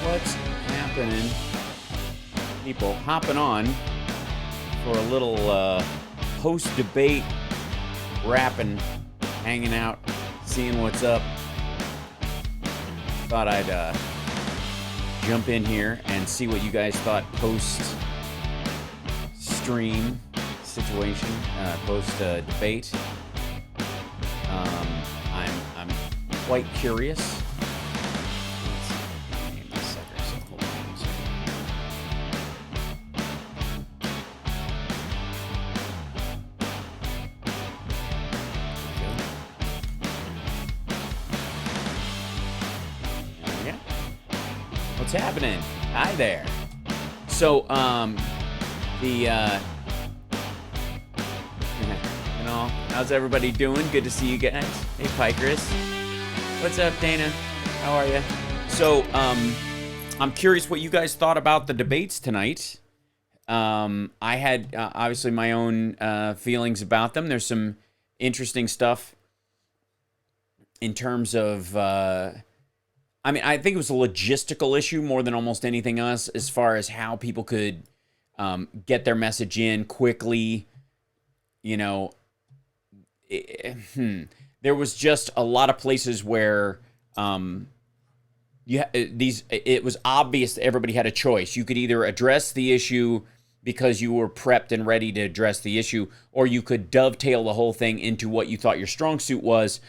What's happening? People hopping on for a little post-debate rapping, hanging out, seeing what's up. Thought I'd jump in here and see what you guys thought post-stream situation, post-debate. I'm quite curious. What's happening? Hi there. So, how's everybody doing? Good to see you guys. Hey, Pikers. What's up, Dana? How are you? So, I'm curious what you guys thought about the debates tonight. I had, obviously, my own feelings about them. There's some interesting stuff in terms of... I think it was a logistical issue more than almost anything else as far as how people could get their message in quickly. You know, there was just a lot of places where it was obvious that everybody had a choice. You could either address the issue because you were prepped and ready to address the issue, or you could dovetail the whole thing into what you thought your strong suit was.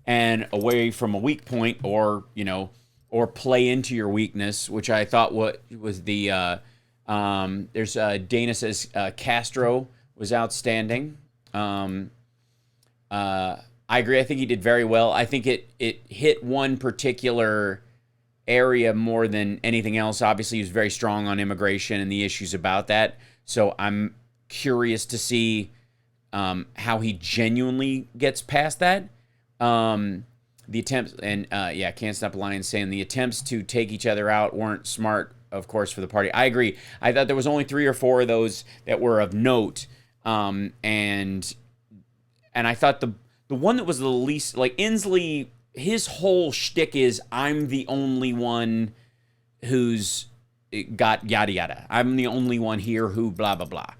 And away from a weak point, or play into your weakness, which I thought was the there's Dana says Castro was outstanding. I agree. I think he did very well. I think it hit one particular area more than anything else. Obviously, he was very strong on immigration and the issues about that. So I'm curious to see how he genuinely gets past that. The attempts, and Can't Stop Lying saying the attempts to take each other out weren't smart, of course, for the party. I agree. I thought there was only 3 or 4 of those that were of note, and I thought the one that was the least, like Inslee, his whole shtick is I'm the only one who's got yada yada. I'm the only one here who blah blah blah.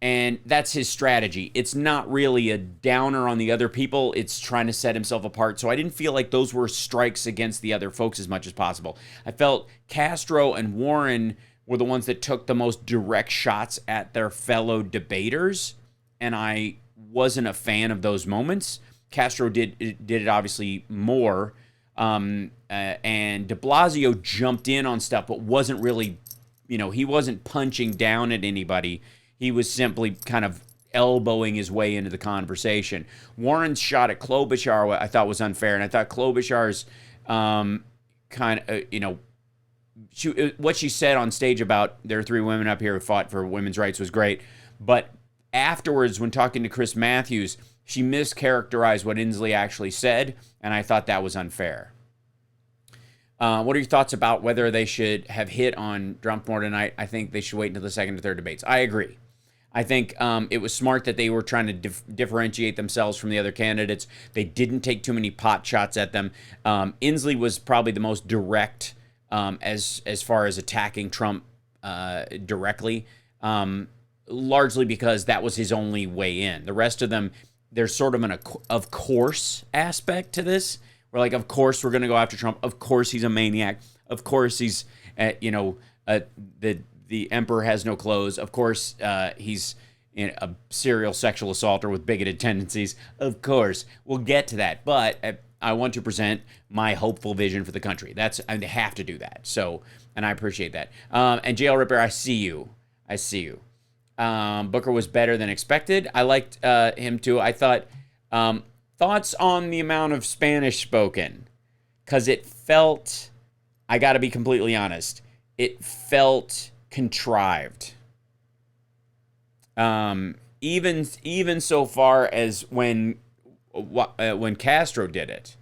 And that's his strategy. It's not really a downer on the other people. It's trying to set himself apart. So I didn't feel like those were strikes against the other folks as much as possible. I felt Castro and Warren were the ones that took the most direct shots at their fellow debaters, and I wasn't a fan of those moments. Castro did it obviously more, and de Blasio jumped in on stuff, but wasn't really, he wasn't punching down at anybody. He was simply kind of elbowing his way into the conversation. Warren's shot at Klobuchar I thought was unfair, and I thought Klobuchar's what she said on stage about there are 3 women up here who fought for women's rights was great. But afterwards, when talking to Chris Matthews, she mischaracterized what Inslee actually said, and I thought that was unfair. What are your thoughts about whether they should have hit on Trump more tonight? I think they should wait until the second or third debates. I agree. I think it was smart that they were trying to differentiate themselves from the other candidates. They didn't take too many pot shots at them. Inslee was probably the most direct as far as attacking Trump directly, largely because that was his only way in. The rest of them, there's sort of an of course aspect to this. We're like, of course we're going to go after Trump. Of course he's a maniac. Of course he's, the emperor has no clothes. Of course he's a serial sexual assaulter with bigoted tendencies. Of course. We'll get to that. But I want to present my hopeful vision for the country. I have to do that. So, and I appreciate that. And JL Ripper, I see you. Booker was better than expected. I liked him too. I thought... thoughts on the amount of Spanish spoken? Because it felt, I got to be completely honest, it felt contrived. Even so far as when Castro did it.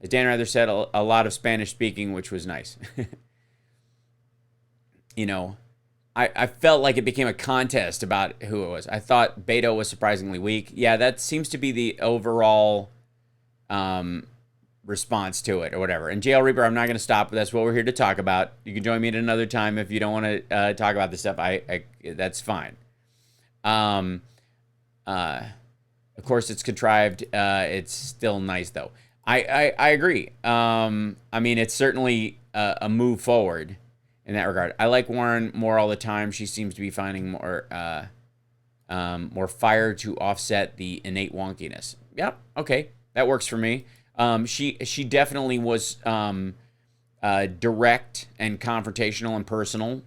As Dan Rather said, a lot of Spanish speaking, which was nice. I felt like it became a contest about who it was. I thought Beto was surprisingly weak. Yeah, that seems to be the overall response to it or whatever. And Jail Reaper, I'm not going to stop, but that's what we're here to talk about. You can join me at another time if you don't want to talk about this stuff. I that's fine. Of course, it's contrived. It's still nice though. I agree. I mean, it's certainly a move forward in that regard. I like Warren more all the time. She seems to be finding more fire to offset the innate wonkiness. Yep. Okay, that works for me. She definitely was direct and confrontational and personal.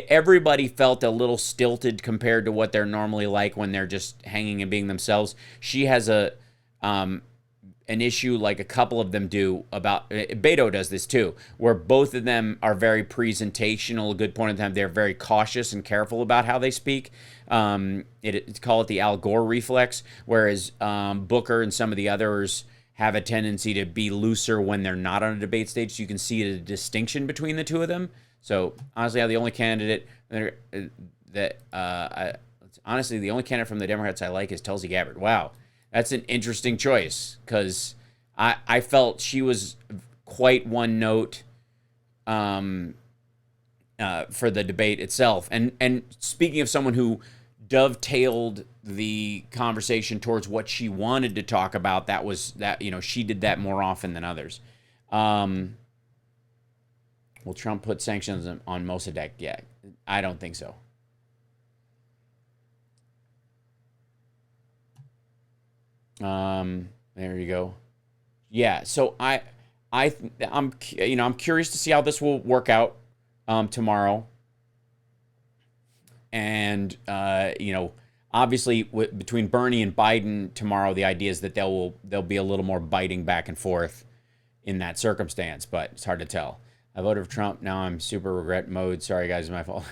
Everybody felt a little stilted compared to what they're normally like when they're just hanging and being themselves. She has an issue like a couple of them do about, Beto does this too, where both of them are very presentational. A good point of time, they're very cautious and careful about how they speak. Call it the Al Gore reflex, whereas Booker and some of the others have a tendency to be looser when they're not on a debate stage. So you can see the distinction between the two of them. So honestly, the only candidate honestly, the only candidate from the Democrats I like is Tulsi Gabbard. Wow. That's an interesting choice because I felt she was quite one note for the debate itself. And speaking of someone who dovetailed the conversation towards what she wanted to talk about, she did that more often than others. Will Trump put sanctions on Mossadegh? Yeah, I don't think so. There you go. Yeah, so I'm curious to see how this will work out tomorrow. And obviously between Bernie and Biden tomorrow, the idea is that there'll be a little more biting back and forth in that circumstance, but it's hard to tell. I voted for Trump. Now I'm super regret mode. Sorry guys, it's my fault.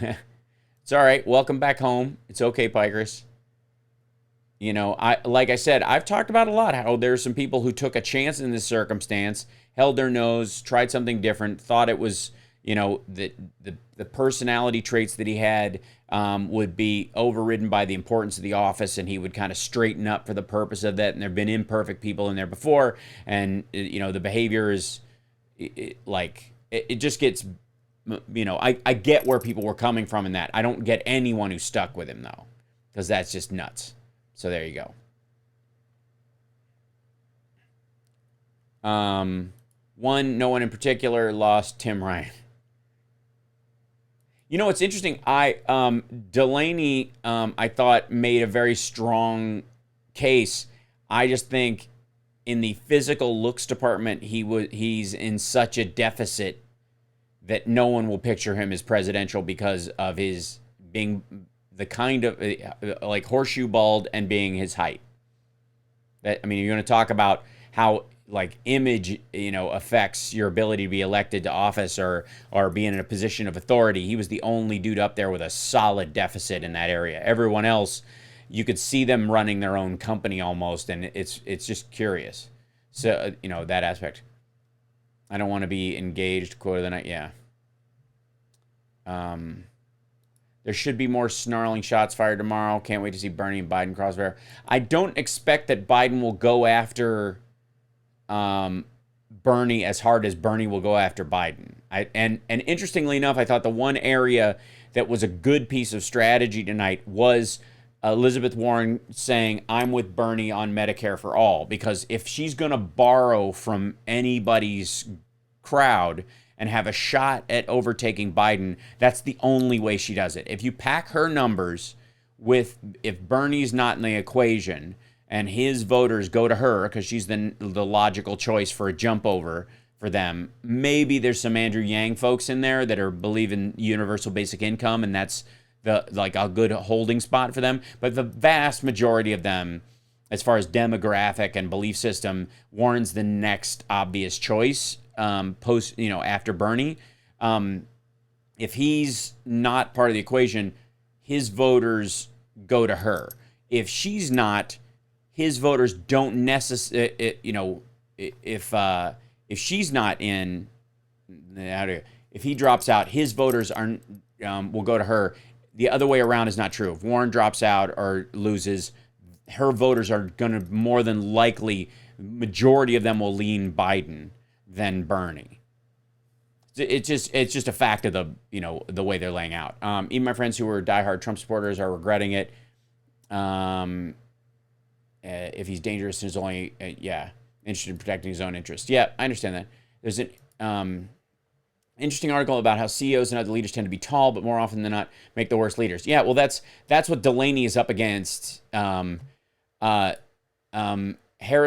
It's all right. Welcome back home. It's okay, Pikers. Like I said, I've talked about a lot how there's some people who took a chance in this circumstance, held their nose, tried something different, thought it was, the personality traits that he had would be overridden by the importance of the office, and he would kind of straighten up for the purpose of that. And there have been imperfect people in there before, and the behavior is it just gets, I get where people were coming from in that. I don't get anyone who stuck with him though, because that's just nuts. So there you go. No one in particular lost Tim Ryan. It's interesting. Delaney, I thought made a very strong case. I just think in the physical looks department, he's in such a deficit that no one will picture him as presidential because of his being the kind of like horseshoe bald and being his height. You're going to talk about how image, affects your ability to be elected to office or be in a position of authority. He was the only dude up there with a solid deficit in that area. Everyone else, you could see them running their own company almost, and it's just curious. So, that aspect. I don't want to be engaged, quote of the night. Yeah. There should be more snarling shots fired tomorrow. Can't wait to see Bernie and Biden crossfire. I don't expect that Biden will go after Bernie as hard as Bernie will go after Biden. And interestingly enough, I thought the one area that was a good piece of strategy tonight was Elizabeth Warren saying, I'm with Bernie on Medicare for all. Because if she's going to borrow from anybody's crowd and have a shot at overtaking Biden, that's the only way she does it. If you pack her numbers if Bernie's not in the equation and his voters go to her because she's the logical choice for a jump over for them, maybe there's some Andrew Yang folks in there that believe in universal basic income, and that's a good holding spot for them. But the vast majority of them, as far as demographic and belief system, Warren's the next obvious choice. After Bernie, if he's not part of the equation, his voters go to her. If she's not, his voters don't necessarily, if she's not in, if he drops out, his voters will go to her. The other way around is not true. If Warren drops out or loses, her voters are going to more than likely majority of them will lean Biden than Bernie. It's just a fact of the way they're laying out. Even my friends who were diehard Trump supporters are regretting it. If he's dangerous, he's only interested in protecting his own interests. Yeah, I understand that. There's an interesting article about how CEOs and other leaders tend to be tall, but more often than not make the worst leaders. Yeah, well, that's what Delaney is up against. Harris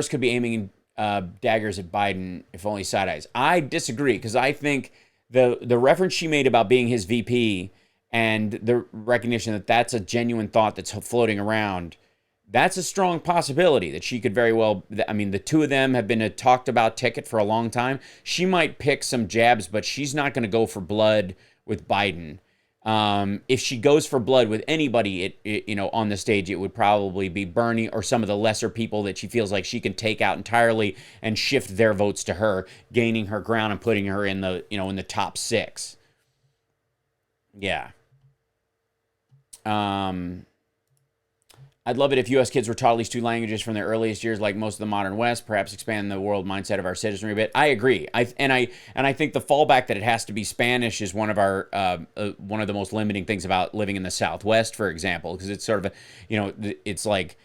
could be aiming daggers at Biden if only side eyes. I disagree, because I think the reference she made about being his VP and the recognition that that's a genuine thought that's floating around, that's a strong possibility that she could very well. I mean, the two of them have been a talked about ticket for a long time. She might pick some jabs, but she's not going to go for blood with Biden. If she goes for blood with anybody, on the stage, it would probably be Bernie or some of the lesser people that she feels like she can take out entirely and shift their votes to her, gaining her ground and putting her in the top 6. Yeah. I'd love it if U.S. kids were taught at least 2 languages from their earliest years, like most of the modern West. Perhaps expand the world mindset of our citizenry a bit. I agree. I think the fallback that it has to be Spanish is one of the most limiting things about living in the Southwest, for example, because it's sort of it's like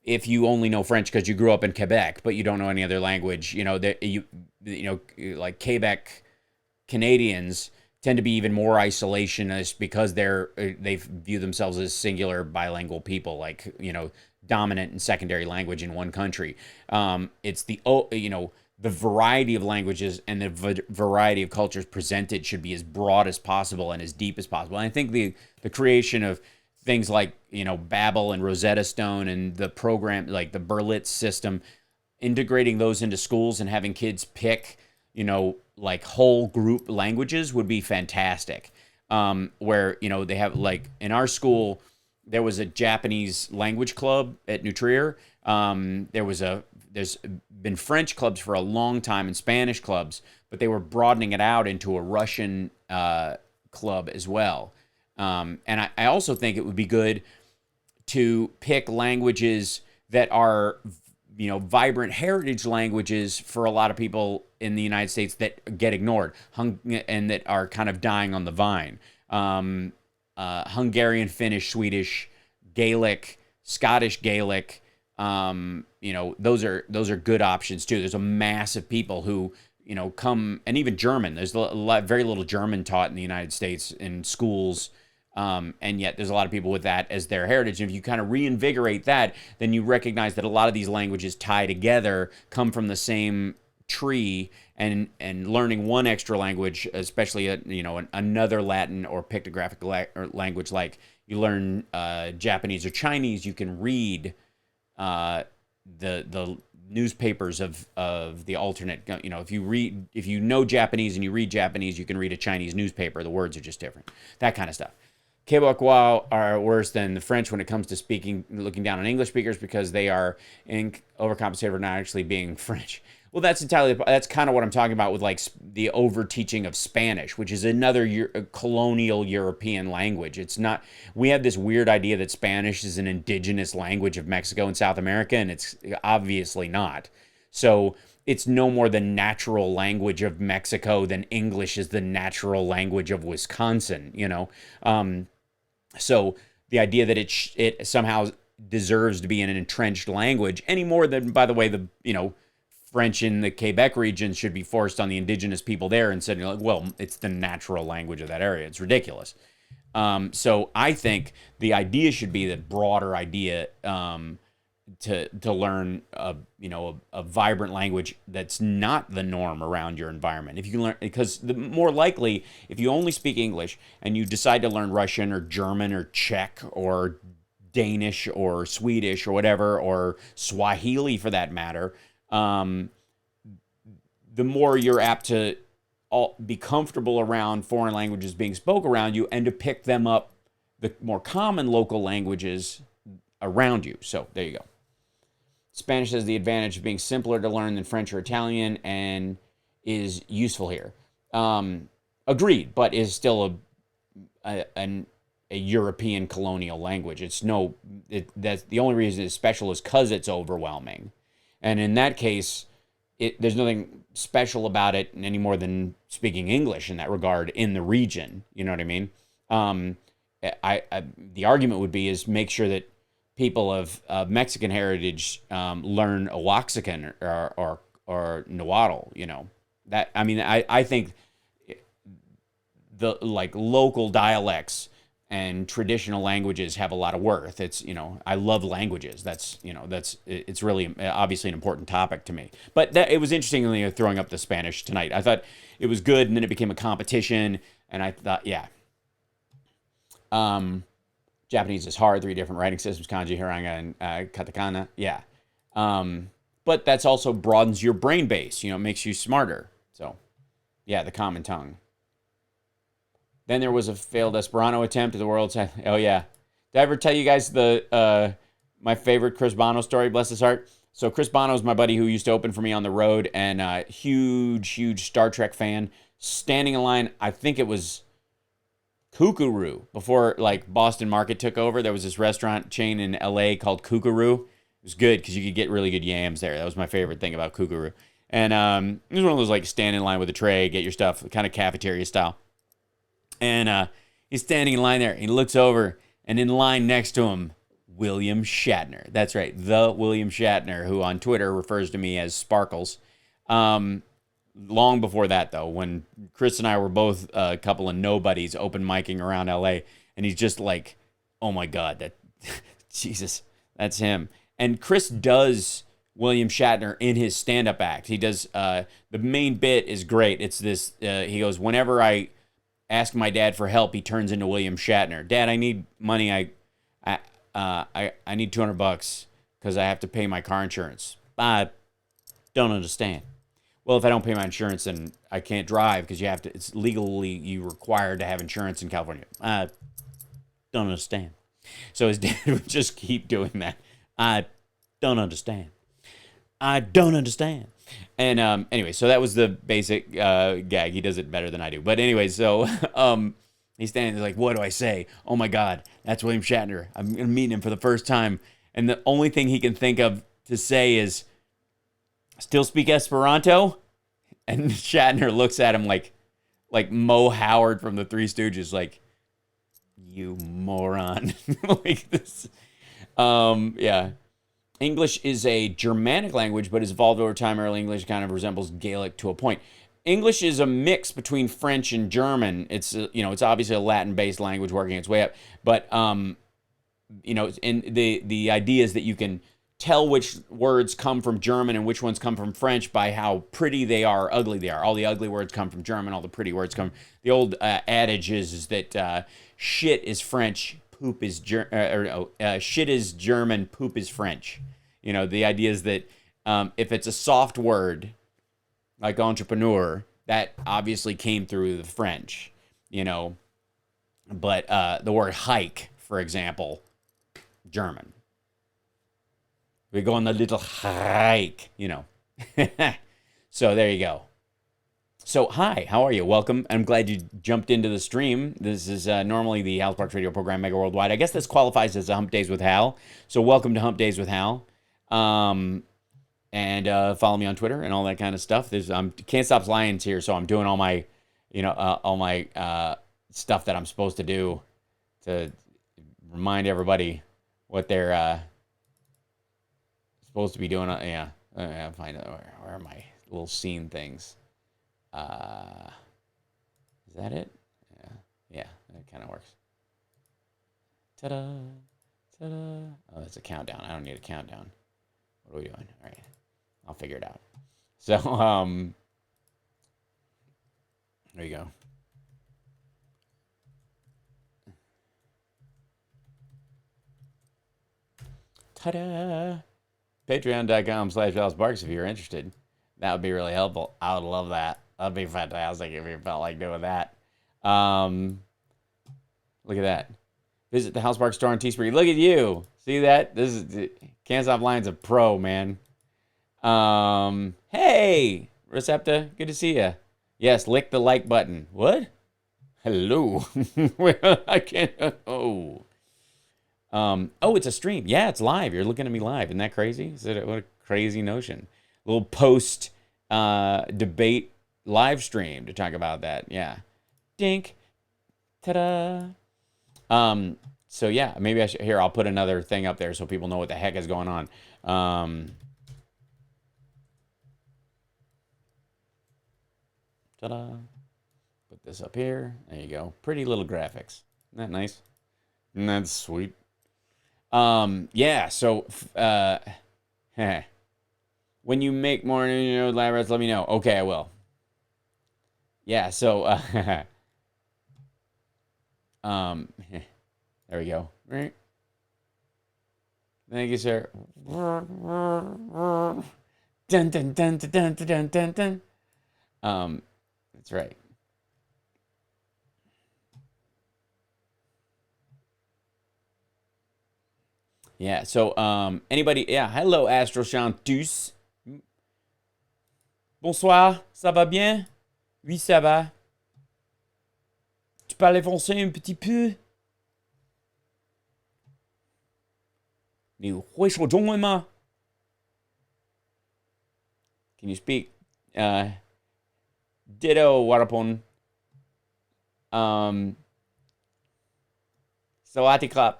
if you only know French because you grew up in Quebec, but you don't know any other language. Like Quebec Canadians tend to be even more isolationist because they view themselves as singular bilingual people, like dominant and secondary language in one country. It's the variety of languages and the variety of cultures presented should be as broad as possible and as deep as possible. And I think the creation of things like Babbel and Rosetta Stone and the program like the Berlitz system, integrating those into schools and having kids pick like whole group languages would be fantastic. Where they have, like, in our school there was a Japanese language club at New Trier. There's been French clubs for a long time and Spanish clubs, but they were broadening it out into a Russian club as well. And I also think it would be good to pick languages that are vibrant heritage languages for a lot of people in the United States that get ignored and that are kind of dying on the vine. Hungarian, Finnish, Swedish, Gaelic, Scottish Gaelic. Those are good options too. There's a mass of people who come, and even German. There's very little German taught in the United States in schools. And yet there's a lot of people with that as their heritage. And if you kind of reinvigorate that, then you recognize that a lot of these languages tie together, come from the same tree, and learning one extra language, especially another Latin or pictographic language, like you learn Japanese or Chinese, you can read the newspapers of the alternate. If you know Japanese and you read Japanese, you can read a Chinese newspaper. The words are just different. That kind of stuff. Quebecois are worse than the French when it comes to looking down on English speakers because they are overcompensated for not actually being French. Well, that's kind of what I'm talking about with like the over-teaching of Spanish, which is another colonial European language. It's not. We have this weird idea that Spanish is an indigenous language of Mexico and South America, and it's obviously not. So it's no more the natural language of Mexico than English is the natural language of Wisconsin. So the idea that it somehow deserves to be an entrenched language any more than, by the way, French in the Quebec region should be forced on the indigenous people there and said, well, it's the natural language of that area. It's ridiculous. So I think the idea should be the broader idea to learn a vibrant language that's not the norm around your environment. If you can learn, because more likely, if you only speak English and you decide to learn Russian or German or Czech or Danish or Swedish or whatever, or Swahili for that matter, the more you're apt to be comfortable around foreign languages being spoken around you and to pick them up, the more common local languages around you. So there you go. Spanish has the advantage of being simpler to learn than French or Italian and is useful here. Agreed, but is still a European colonial language. That's the only reason it's special is because it's overwhelming. And in that case, there's nothing special about it any more than speaking English in that regard in the region. You know what I mean? The argument would be is make sure that people of Mexican heritage learn Oaxacan or Nahuatl. You know that. I mean, I think the like local dialects and traditional languages have a lot of worth. It's, I love languages. It's really obviously an important topic to me. But it was interesting throwing up the Spanish tonight. I thought it was good, and then it became a competition, and I thought, yeah. Japanese is hard, 3 different writing systems, kanji, hiragana, and katakana. Yeah. But that's also broadens your brain base, makes you smarter. So, yeah, the common tongue. Then there was a failed Esperanto attempt at the world's... Oh, yeah. Did I ever tell you guys my favorite Chris Bono story, bless his heart? So Chris Bono is my buddy who used to open for me on the road, and huge Star Trek fan. Standing in line, I think it was Kookaroo. Before, Boston Market took over, there was this restaurant chain in L.A. called Kookaroo. It was good because you could get really good yams there. That was my favorite thing about Kookaroo. And it was one of those, stand in line with a tray, get your stuff, kind of cafeteria style. And he's standing in line there. He looks over, and in line next to him, William Shatner. That's right, the William Shatner, who on Twitter refers to me as Sparkles. Long before that, though, when Chris and I were both a couple of nobodies open micing around L.A., and he's just like, oh, my God, that Jesus, that's him. And Chris does William Shatner in his stand-up act. He does, the main bit is great. It's this, he goes, whenever I ask my dad for help, he turns into William Shatner. Dad, I need money. I need $200 because I have to pay my car insurance. I don't understand. Well, if I don't pay my insurance, then I can't drive because it's legally you required to have insurance in California. I don't understand. So his dad would just keep doing that. I don't understand. I don't understand. And anyway, so that was the basic gag. He does it better than I do. But anyway, so he's standing there like, what do I say? Oh, my God, that's William Shatner. I'm going to meet him for the first time. And the only thing he can think of to say is, still speak Esperanto? And Shatner looks at him like Mo Howard from the Three Stooges, like, you moron. Like this. Yeah. English is a Germanic language, but has evolved over time. Early English kind of resembles Gaelic to a point. English is a mix between French and German. It's it's obviously a Latin-based language working its way up, but and the idea is that you can tell which words come from German and which ones come from French by how pretty they are, or ugly they are. All the ugly words come from German. All the pretty words come. The old adage is that shit is French. Poop is shit is German, poop is French. The idea is that if it's a soft word, like entrepreneur, that obviously came through the French, But the word hike, for example, German. We go on the little hike, So there you go. So, hi, how are you? Welcome. I'm glad you jumped into the stream. This is normally the Hal Sparks radio program, Mega Worldwide. I guess this qualifies as a Hump Days with Hal. So, welcome to Hump Days with Hal. And follow me on Twitter and all that kind of stuff. Can't Stop Lions here, so I'm doing all my, all my stuff that I'm supposed to do to remind everybody what they're supposed to be doing. Yeah, find out where are my little scene things. Is that it? Yeah, that kind of works. Ta-da, ta-da. Oh, that's a countdown. I don't need a countdown. What are we doing? All right, I'll figure it out. So, there you go. Ta-da! Patreon.com/AlSparks if you're interested. That would be really helpful. I would love that. That'd be fantastic if you felt like doing that. Look at that. Visit the Hal Sparks store on Teespring. Look at you. See that? This is Can't Stop Lions a pro, man. Hey, Recepta, good to see you. Yes, lick the like button. What? Hello. I can't. Oh. Oh, it's a stream. Yeah, it's live. You're looking at me live. Isn't that crazy? What a crazy notion. Little post debate live stream to talk about that. Yeah. Dink. Ta-da. So yeah, maybe I should here, I'll put another thing up there so people know what the heck is going on. Ta-da. Put this up here. There you go. Pretty little graphics. Isn't that nice? Isn't that sweet? Yeah, so when you make more lab rats, let me know. Okay, I will. Yeah, so there we go. Right. Thank you, sir. Dun dun dun dun dun dun dun dun. That's right. Yeah. So, anybody? Yeah. Hello, Astro Chantus. Bonsoir. Ça va bien? Oui, ça va. Tu parles français un petit peu? 你会说中文吗? Can you speak? Ditto, Warapon. Sawati Club.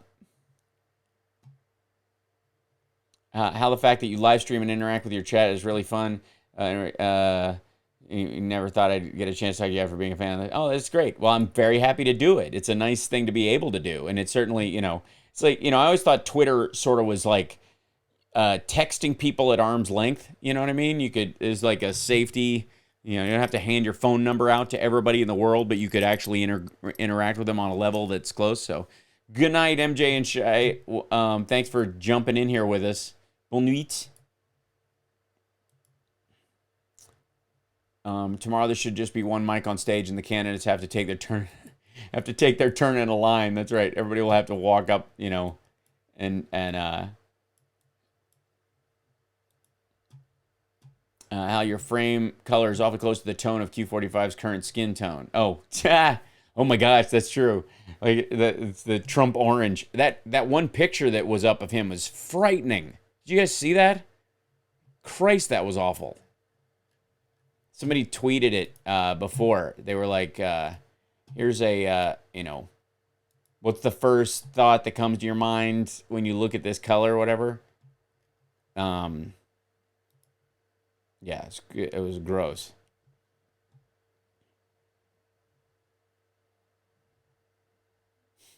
How the fact that you live stream and interact with your chat is really fun. You never thought I'd get a chance to talk to you after being a fan. Oh, that's great. Well, I'm very happy to do it. It's a nice thing to be able to do. And it's certainly, it's like, I always thought Twitter sort of was like texting people at arm's length. You know what I mean? It's like a safety, you don't have to hand your phone number out to everybody in the world, but you could actually interact with them on a level that's close. So good night, MJ and Shay. Thanks for jumping in here with us. Bonne nuit. Tomorrow there should just be one mic on stage, and the candidates have to take their turn. In a line. That's right. Everybody will have to walk up, and how your frame color is awfully close to the tone of Q45's current skin tone. Oh, oh my gosh, that's true. Like it's the Trump orange. That one picture that was up of him was frightening. Did you guys see that? Christ, that was awful. Somebody tweeted it before. They were like, here's a, what's the first thought that comes to your mind when you look at this color or whatever? Yeah, it was gross.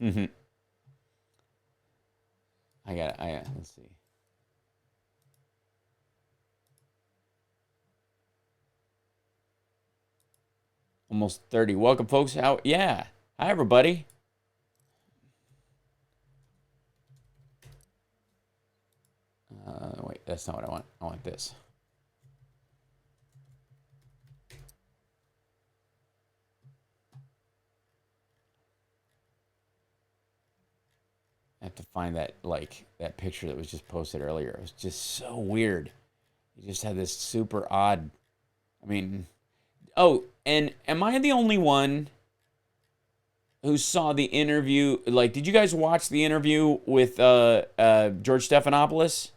Let's see. Almost 30. Welcome, folks. Yeah. Hi, everybody. Wait, that's not what I want. I want this. I have to find that picture that was just posted earlier. It was just so weird. He just had this super odd. I mean, oh, and am I the only one who saw the interview? Like, did you guys watch the interview with George Stephanopoulos?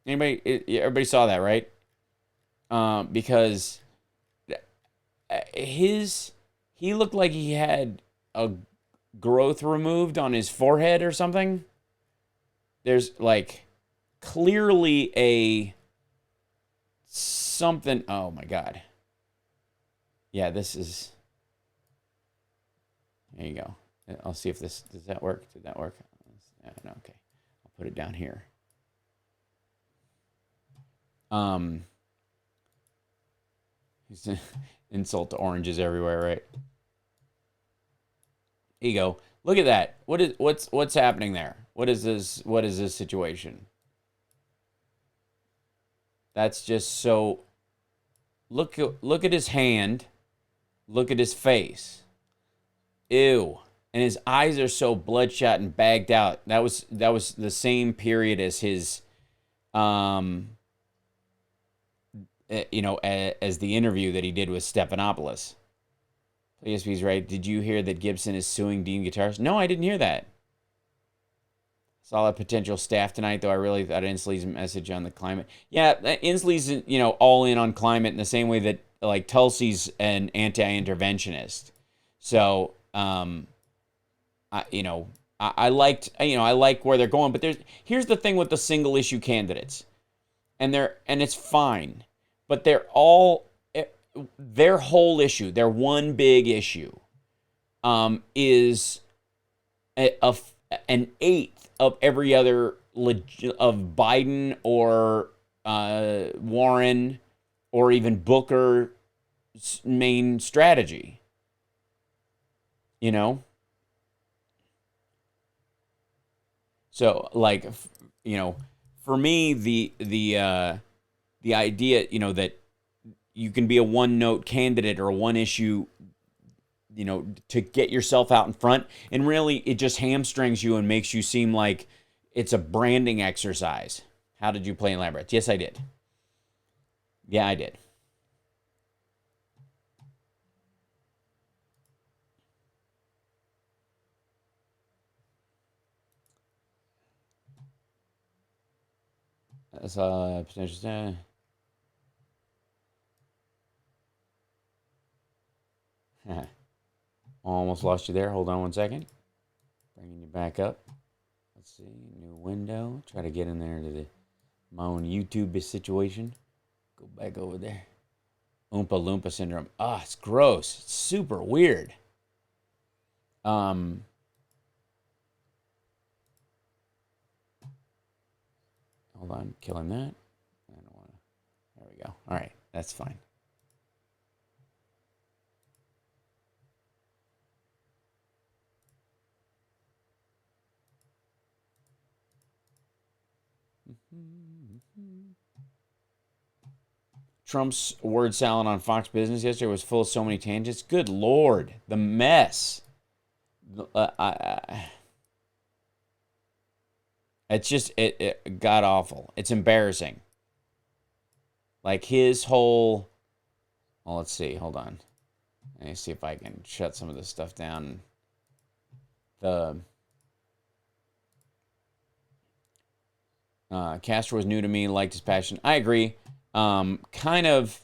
Everybody saw that, right? Because he looked like he had a growth removed on his forehead or something. There's clearly something. Oh my God. Yeah, this is. There you go. I'll see if does that work? Did that work? No, okay. I'll put it down here. Insult to oranges everywhere, right? Here you go. Look at that. What's happening there? What is this situation? That's just so. Look at his hand. Look at his face. Ew. And his eyes are so bloodshot and bagged out. That was the same period as his as the interview that he did with Stephanopoulos. PSP's right. Did you hear that Gibson is suing Dean Guitars? No, I didn't hear that. Solid potential staff tonight, though I really thought Inslee's message on the climate. Yeah, Inslee's, all in on climate in the same way that, like, Tulsi's an anti-interventionist. So, I liked, I like where they're going. But here's the thing with the single issue candidates, and it's fine, but their whole issue, their one big issue, is an eighth of every other of Biden or Warren or even Booker's main strategy. So, like, for me, the idea, that you can be a one-note candidate or a one-issue, to get yourself out in front, and really it just hamstrings you and makes you seem like it's a branding exercise. How did you play in Labyrinth? Yes, I did. Yeah, I did. That's a potential. Almost lost you there. Hold on one second. Bringing you back up. Let's see. New window. Try to get in there to my own YouTube situation. Go back over there. Oompa Loompa syndrome. Ah, it's gross. It's super weird. Hold on. Killing that. I don't want to. There we go. All right. That's fine. Trump's word salad on Fox Business yesterday was full of so many tangents. Good Lord, the mess. It's just, it got awful. It's embarrassing. Like his whole, well, let's see, hold on. Let me see if I can shut some of this stuff down. Castro was new to me, liked his passion. I agree. Kind of,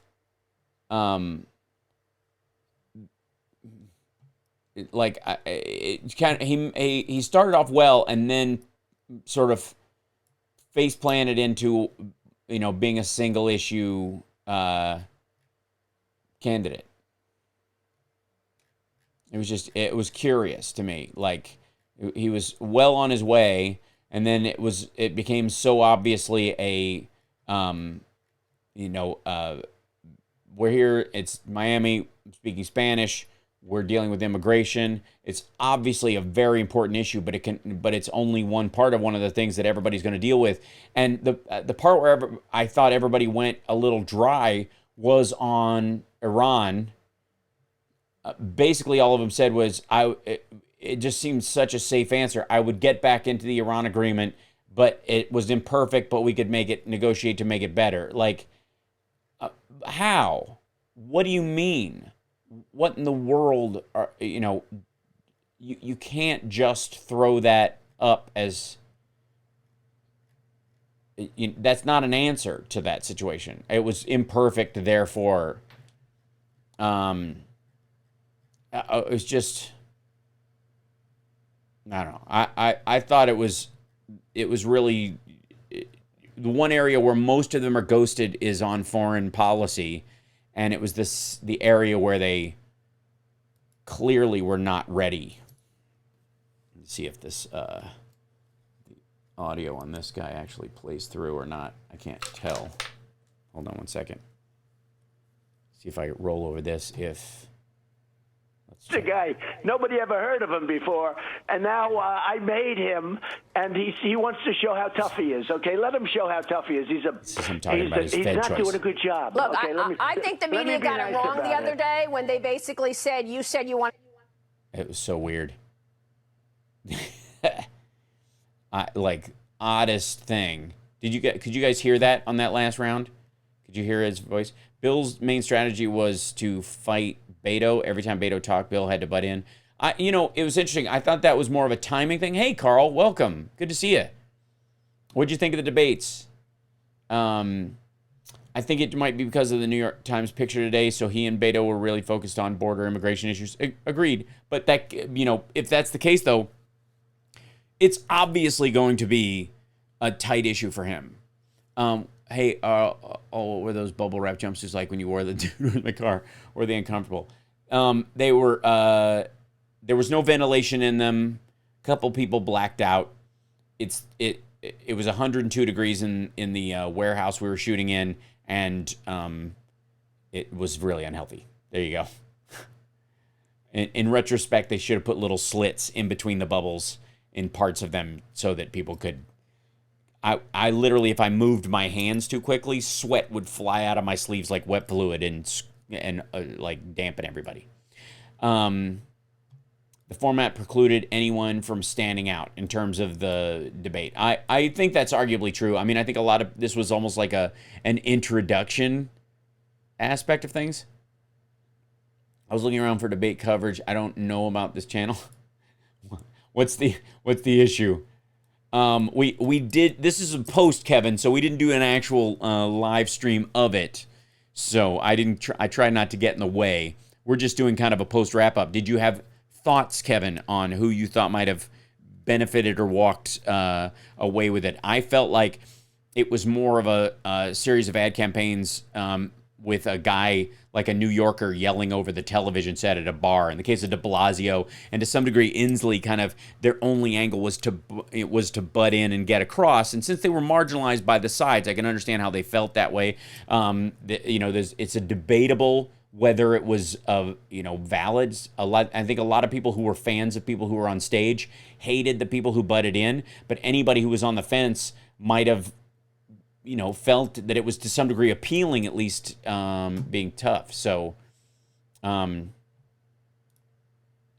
like he started off well and then sort of face planted into being a single issue candidate. It was curious to me. Like he was well on his way, and then it became so obviously a we're here, it's Miami, speaking Spanish, we're dealing with immigration. It's obviously a very important issue, but it's only one part of one of the things that everybody's going to deal with. And the part where I thought everybody went a little dry was on Iran. Basically, all of them said was, it just seemed such a safe answer. I would get back into the Iran agreement, but it was imperfect, but we could negotiate to make it better. Like, how? What do you mean? What in the world are, you can't just throw that up as, that's not an answer to that situation. It was imperfect, therefore, it was just, I don't know. I thought it was really, the one area where most of them are ghosted is on foreign policy, and it was the area where they clearly were not ready. Let's see if this the audio on this guy actually plays through or not. I can't tell. Hold on one second. See if I roll over this. The guy, nobody ever heard of him before, and now I made him, and he wants to show how tough he is. Okay, let him show how tough he is. He's not doing a good job. Look, okay, I think the media got it wrong the other day when they basically said you said you want. It was so weird. Oddest thing. Could you guys hear that on that last round? Could you hear his voice? Bill's main strategy was to fight Beto. Every time Beto talked, Bill had to butt in. It was interesting. I thought that was more of a timing thing. Hey, Carl, welcome. Good to see you. What'd you think of the debates? I think it might be because of the New York Times picture today. So he and Beto were really focused on border immigration issues. Agreed. But that, if that's the case, though, it's obviously going to be a tight issue for him. Hey, what were those bubble wrap jumpsuits like when you wore them in the car? Were they uncomfortable? They were. There was no ventilation in them. A couple people blacked out. It was 102 degrees in the warehouse we were shooting in, and it was really unhealthy. There you go. In retrospect, they should have put little slits in between the bubbles in parts of them so that people could. I literally, if I moved my hands too quickly, sweat would fly out of my sleeves like wet fluid and like dampen everybody. The format precluded anyone from standing out in terms of the debate. I think that's arguably true. I mean, I think a lot of this was almost like an introduction aspect of things. I was looking around for debate coverage. I don't know about this channel. What's the issue? We did, this is a post, Kevin, so we didn't do an actual live stream of it. So I tried not to get in the way. We're just doing kind of a post wrap up. Did you have thoughts, Kevin, on who you thought might have benefited or walked away with it? I felt like it was more of a series of ad campaigns with a guy like a New Yorker yelling over the television set at a bar. In the case of de Blasio, and to some degree Inslee, kind of their only angle was to butt in and get across. And since they were marginalized by the sides, I can understand how they felt that way. It's a debatable whether it was valid. I think a lot of people who were fans of people who were on stage hated the people who butted in, but anybody who was on the fence might have felt that it was to some degree appealing, at least being tough. So that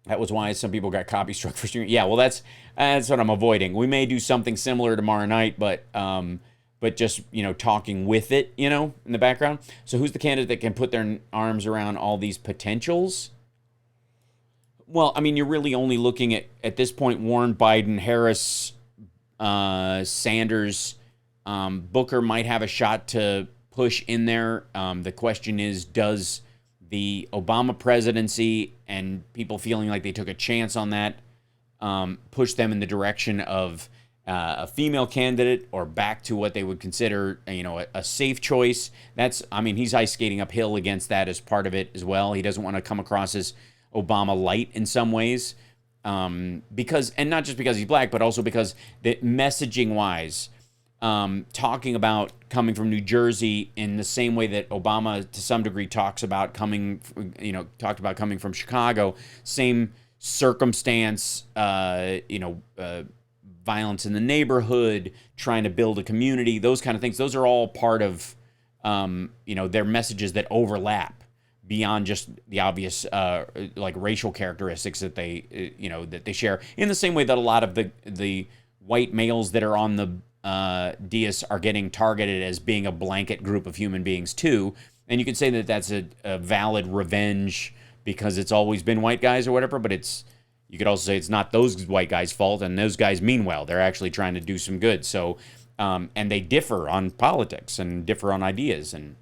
was why some people got copy struck for streaming. Yeah, well, that's what I'm avoiding. We may do something similar tomorrow night, but just, talking with it, in the background. So who's the candidate that can put their arms around all these potentials? Well, I mean, you're really only looking at this point, Warren, Biden, Harris, Sanders. Booker might have a shot to push in there. The question is, does the Obama presidency and people feeling like they took a chance on that push them in the direction of a female candidate or back to what they would consider, a safe choice? He's ice skating uphill against that as part of it as well. He doesn't want to come across as Obama light in some ways, because, and not just because he's black, but also because the messaging wise, talking about coming from New Jersey in the same way that Obama to some degree talked about coming from Chicago, same circumstance, violence in the neighborhood, trying to build a community, those kind of things. Those are all part of, their messages that overlap beyond just the obvious, racial characteristics that they share. In the same way that a lot of the white males that are on the dais are getting targeted as being a blanket group of human beings too. And you could say that that's a valid revenge because it's always been white guys or whatever, but you could also say it's not those white guys' fault, and those guys mean well. They're actually trying to do some good. So, and they differ on politics and differ on ideas. And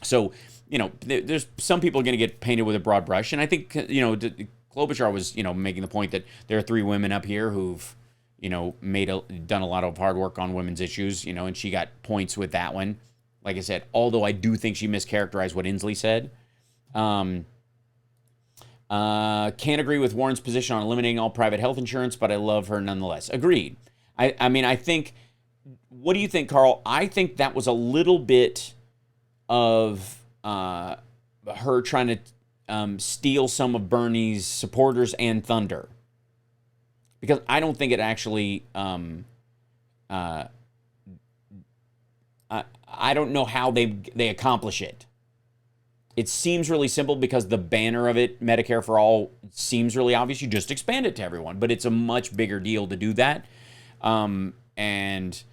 so, there's some people are going to get painted with a broad brush. And I think, Klobuchar was, making the point that there are 3 women up here who've, done a lot of hard work on women's issues, and she got points with that one. Like I said, although I do think she mischaracterized what Inslee said. Can't agree with Warren's position on eliminating all private health insurance, but I love her nonetheless. Agreed. I think, what do you think, Carl? I think that was a little bit of her trying to steal some of Bernie's supporters and thunder. Because I don't think it actually, I don't know how they accomplish it. It seems really simple because the banner of it, Medicare for All, seems really obvious. You just expand it to everyone, but it's a much bigger deal to do that. And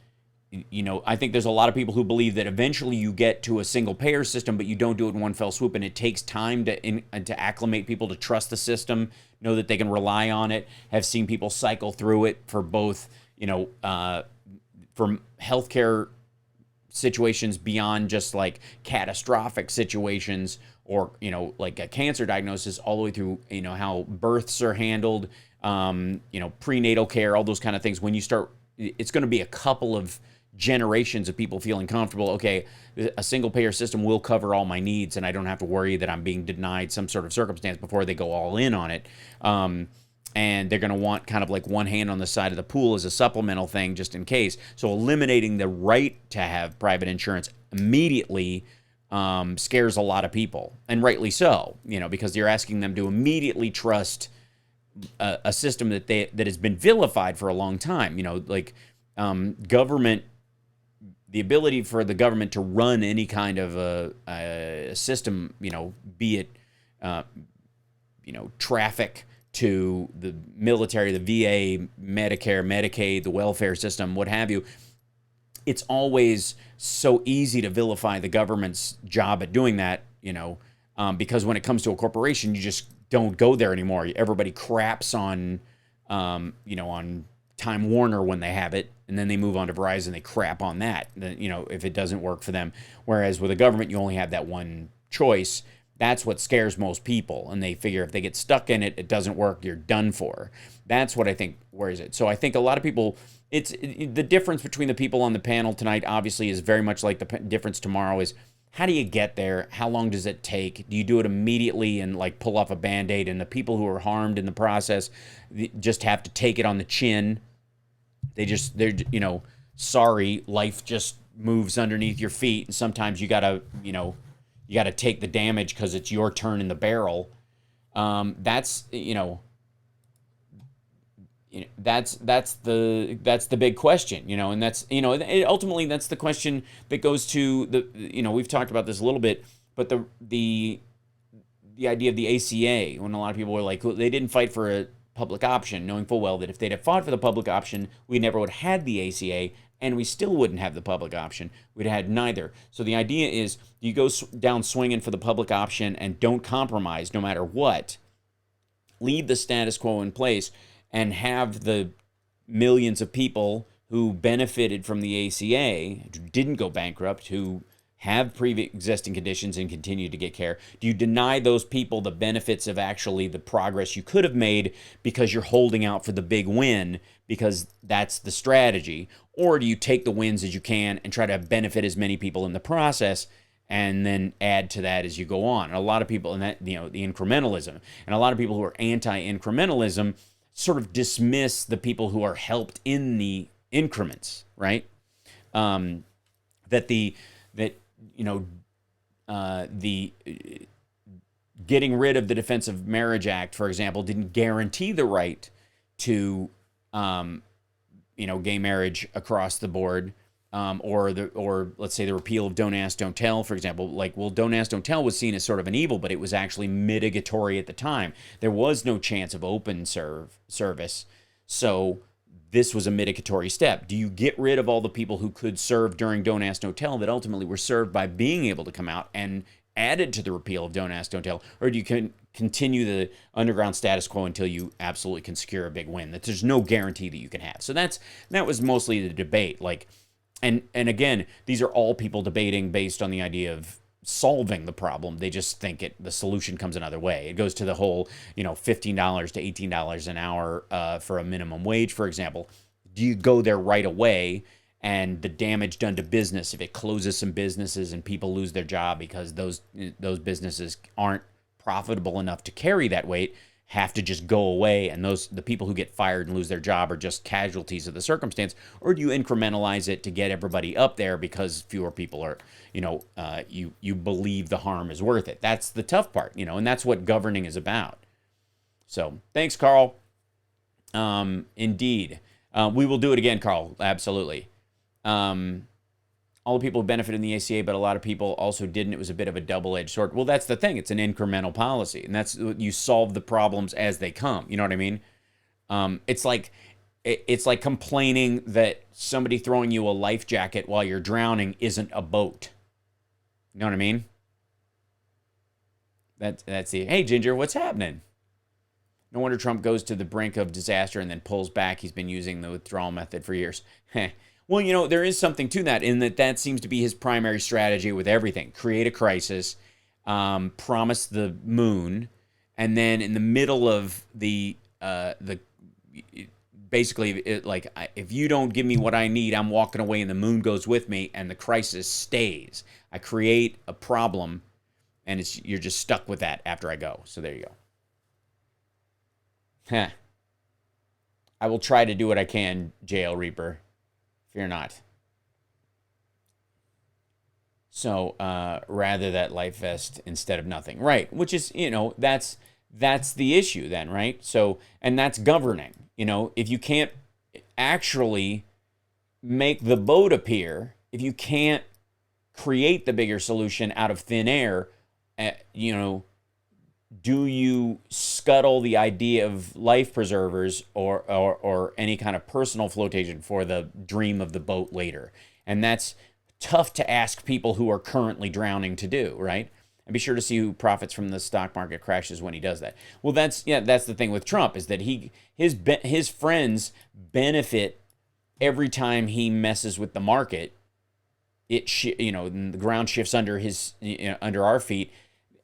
I think there's a lot of people who believe that eventually you get to a single payer system, but you don't do it in one fell swoop, and it takes time to acclimate people to trust the system, know that they can rely on it. Have seen people cycle through it for both, from healthcare situations beyond just like catastrophic situations, or like a cancer diagnosis, all the way through how births are handled, prenatal care, all those kind of things. When you start, it's going to be a couple of generations of people feeling comfortable. Okay, a single payer system will cover all my needs, and I don't have to worry that I'm being denied some sort of circumstance before they go all in on it. And they're going to want kind of like one hand on the side of the pool as a supplemental thing just in case. So eliminating the right to have private insurance immediately scares a lot of people, and rightly so, because you're asking them to immediately trust a system that has been vilified for a long time. Government, the ability for the government to run any kind of a system, be it traffic to the military, the VA, Medicare, Medicaid, the welfare system, what have you. It's always so easy to vilify the government's job at doing that, because when it comes to a corporation, you just don't go there anymore. Everybody craps on, on Time Warner when they have it, and then they move on to Verizon. They crap on that, if it doesn't work for them. Whereas with a government, you only have that one choice. That's what scares most people, and they figure if they get stuck in it, it doesn't work, you're done for. That's what I think worries it. So I think a lot of people, the difference between the people on the panel tonight obviously is very much like the difference tomorrow is, how do you get there? How long does it take? Do you do it immediately and like pull off a Band-Aid, and the people who are harmed in the process just have to take it on the chin? They're sorry, life just moves underneath your feet, and sometimes you gotta take the damage because it's your turn in the barrel. That's the big question, and that's, ultimately that's the question that goes to the, we've talked about this a little bit, but the idea of the ACA, when a lot of people were like, they didn't fight for a public option, knowing full well that if they'd have fought for the public option, we never would have had the ACA, and we still wouldn't have the public option. We'd have had neither. So the idea is you go down swinging for the public option and don't compromise no matter what. Leave the status quo in place and have the millions of people who benefited from the ACA, who didn't go bankrupt, who have pre-existing conditions and continue to get care. Do you deny those people the benefits of actually the progress you could have made because you're holding out for the big win because that's the strategy? Or do you take the wins as you can and try to benefit as many people in the process and then add to that as you go on? And a lot of people, and that, the incrementalism, and a lot of people who are anti-incrementalism sort of dismiss the people who are helped in the increments, right? The getting rid of the Defense of Marriage Act, for example, didn't guarantee the right to, gay marriage across the board, or let's say the repeal of Don't Ask, Don't Tell, for example. Don't Ask, Don't Tell was seen as sort of an evil, but it was actually mitigatory at the time. There was no chance of open service, so this was a mitigatory step. Do you get rid of all the people who could serve during Don't Ask, Don't Tell that ultimately were served by being able to come out and added to the repeal of Don't Ask, Don't Tell? Or do you continue the underground status quo until you absolutely can secure a big win that there's no guarantee that you can have? So that was mostly the debate. And again, these are all people debating based on the idea of solving the problem. They just think the solution comes another way. It goes to the whole, $15 to $18 an hour for a minimum wage, for example. Do you go there right away, and the damage done to business, if it closes some businesses and people lose their job because those businesses aren't profitable enough to carry that weight, have to just go away, and the people who get fired and lose their job are just casualties of the circumstance? Or do you incrementalize it to get everybody up there because fewer people are, you believe the harm is worth it? That's the tough part, and that's what governing is about. So thanks, Carl. Indeed. We will do it again, Carl. Absolutely. All the people who benefited in the ACA, but a lot of people also didn't. It was a bit of a double-edged sword. Well, that's the thing. It's an incremental policy, and that's, you solve the problems as they come. You know what I mean? It's like it's like complaining that somebody throwing you a life jacket while you're drowning isn't a boat. You know what I mean? That's the, hey, Ginger, what's happening? No wonder Trump goes to the brink of disaster and then pulls back. He's been using the withdrawal method for years. Well, you know, there is something to that in that seems to be his primary strategy with everything. Create a crisis, promise the moon, and then in the middle of the basically, if you don't give me what I need, I'm walking away and the moon goes with me and the crisis stays. I create a problem and you're just stuck with that after I go. So there you go. I will try to do what I can, JL Reaper. Fear not. So rather that life vest instead of nothing. Right, which is, you know, that's the issue then, right? So, and that's governing. You know, if you can't actually make the boat appear, if you can't create the bigger solution out of thin air, you know, do you scuttle the idea of life preservers or any kind of personal flotation for the dream of the boat later? And that's tough to ask people who are currently drowning to do, right? And be sure to see who profits from the stock market crashes when he does that. Well, that's the thing with Trump, is that his friends benefit every time he messes with the market. The ground shifts under under our feet.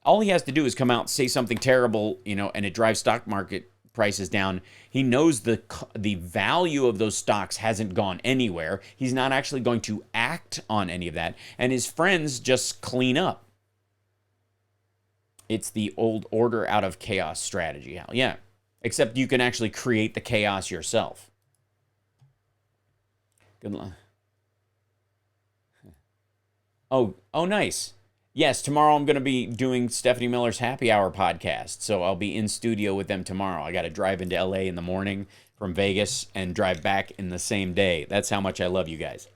All he has to do is come out and say something terrible, you know, and it drives stock market prices down. He knows the value of those stocks hasn't gone anywhere. He's not actually going to act on any of that, and his friends just clean up. It's the old order out of chaos strategy, Hal. Yeah, except you can actually create the chaos yourself. Good luck. Oh, nice. Yes, tomorrow I'm going to be doing Stephanie Miller's Happy Hour podcast, so I'll be in studio with them tomorrow. I got to drive into LA in the morning from Vegas and drive back in the same day. That's how much I love you guys.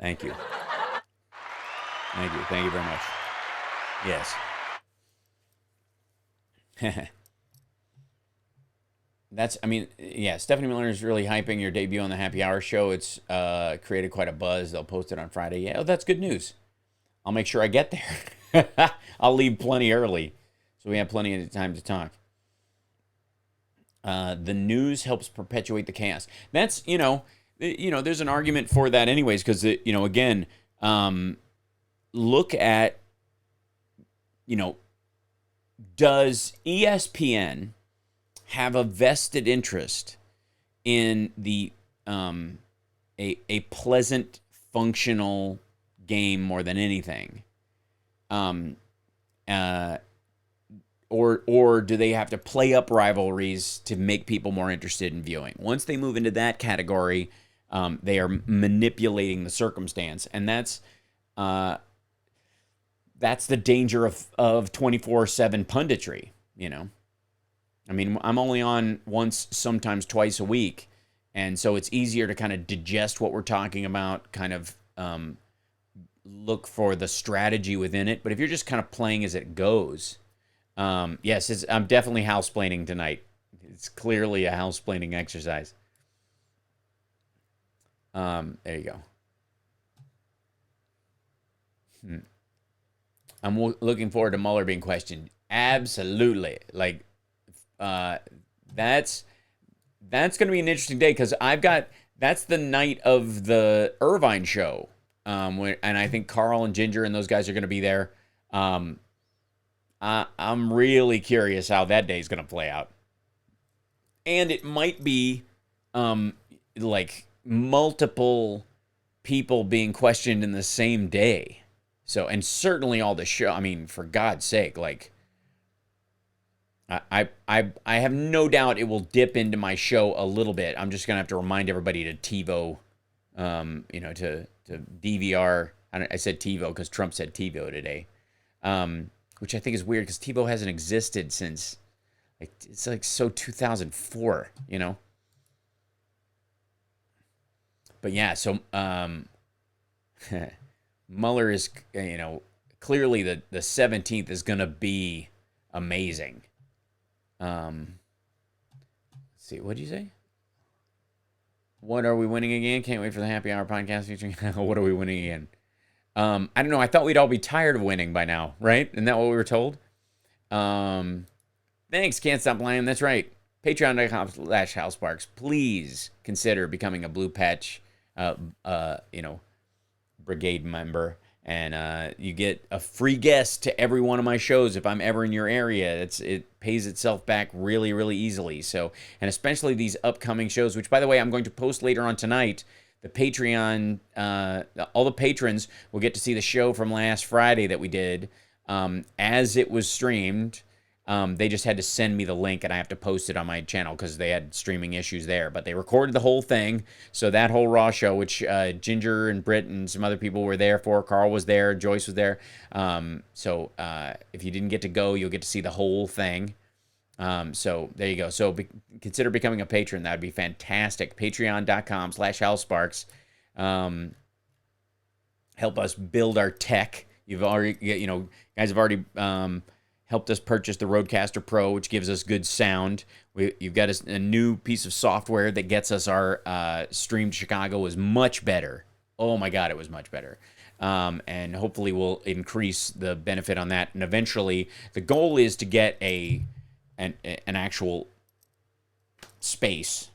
Thank you. Thank you. Thank you very much. Yes. Stephanie Miller is really hyping your debut on the Happy Hour show. It's created quite a buzz. They'll post it on Friday. Yeah, that's good news. I'll make sure I get there. I'll leave plenty early, so we have plenty of time to talk. The news helps perpetuate the chaos. That's, there's an argument for that anyways, because, again, look at, does ESPN have a vested interest in the a pleasant, functional game more than anything? Or do they have to play up rivalries to make people more interested in viewing? Once they move into that category, they are manipulating the circumstance, and that's the danger of 24/7 punditry. I mean, I'm only on once, sometimes twice a week, and so it's easier to kind of digest what we're talking about, kind of look for the strategy within it. But if you're just kind of playing as it goes, yes, I'm definitely houseplanning tonight. It's clearly a houseplanning exercise. There you go. I'm looking forward to Mueller being questioned. Absolutely. Like, that's going to be an interesting day, because that's the night of the Irvine show. And I think Carl and Ginger and those guys are going to be there. I'm really curious how that day is going to play out. And it might be like multiple people being questioned in the same day. So, and certainly all the show, I mean, for God's sake, like, I have no doubt it will dip into my show a little bit. I'm just gonna have to remind everybody to TiVo, to DVR. I said TiVo because Trump said TiVo today, which I think is weird because TiVo hasn't existed since it's like 2004, But yeah, so Mueller is, clearly the 17th is gonna be amazing. Let's see, what did you say? What are we winning again? Can't wait for the happy hour podcast featuring. What are we winning again? I don't know. I thought we'd all be tired of winning by now, right? Isn't that what we were told? Thanks. Can't stop playing. That's right. Patreon.com/HouseSparks. Please consider becoming a Blue Patch, brigade member. And you get a free guest to every one of my shows if I'm ever in your area. It pays itself back really, really easily. So, and especially these upcoming shows, which, by the way, I'm going to post later on tonight. The Patreon, all the patrons will get to see the show from last Friday that we did as it was streamed. They just had to send me the link, and I have to post it on my channel because they had streaming issues there. But they recorded the whole thing, so that whole Raw show, which Ginger and Britt and some other people were there for. Carl was there, Joyce was there. So if you didn't get to go, you'll get to see the whole thing. So there you go. So consider becoming a patron. That would be fantastic. Patreon.com/HouseSparks. Help us build our tech. You've already, guys have already helped us purchase the Rodecaster Pro, which gives us good sound. You've got a new piece of software that gets us our stream to Chicago is much better. Oh my God, it was much better. And hopefully we'll increase the benefit on that. And eventually, the goal is to get an actual space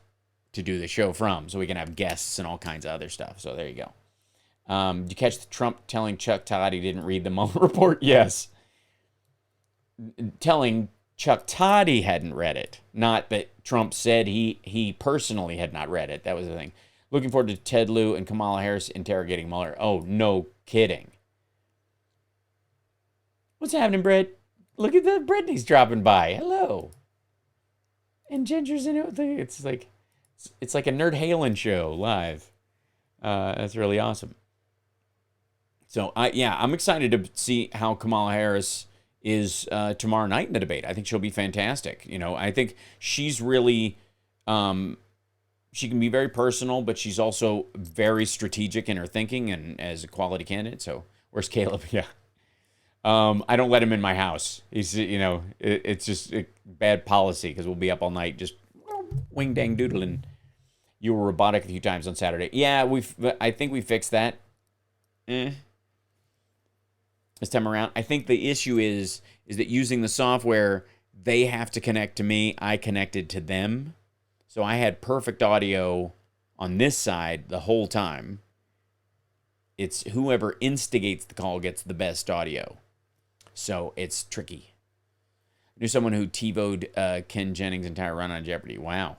to do the show from, so we can have guests and all kinds of other stuff. So there you go. Did you catch the Trump telling Chuck Todd he didn't read the Mueller report? Yes. Telling Chuck Todd he hadn't read it, not that Trump said he personally had not read it. That was the thing. Looking forward to Ted Lieu and Kamala Harris interrogating Mueller. Oh, no kidding. What's happening, Brett? Look at that. Brittany's dropping by. Hello. And Ginger's in it. It's like a Nerd Halen show live. That's really awesome. So I'm excited to see how Kamala Harris is tomorrow night in the debate. I think she'll be fantastic. I think she's really, she can be very personal, but she's also very strategic in her thinking and as a quality candidate. So where's Caleb? Yeah. I don't let him in my house. He's, it's just a bad policy because we'll be up all night just wing dang doodling. You were robotic a few times on Saturday. Yeah, I think we fixed that. This time around, I think the issue is that using the software, they have to connect to me. I connected to them. So I had perfect audio on this side the whole time. It's whoever instigates the call gets the best audio. So it's tricky. I knew someone who TiVo'd Ken Jennings' entire run on Jeopardy. Wow.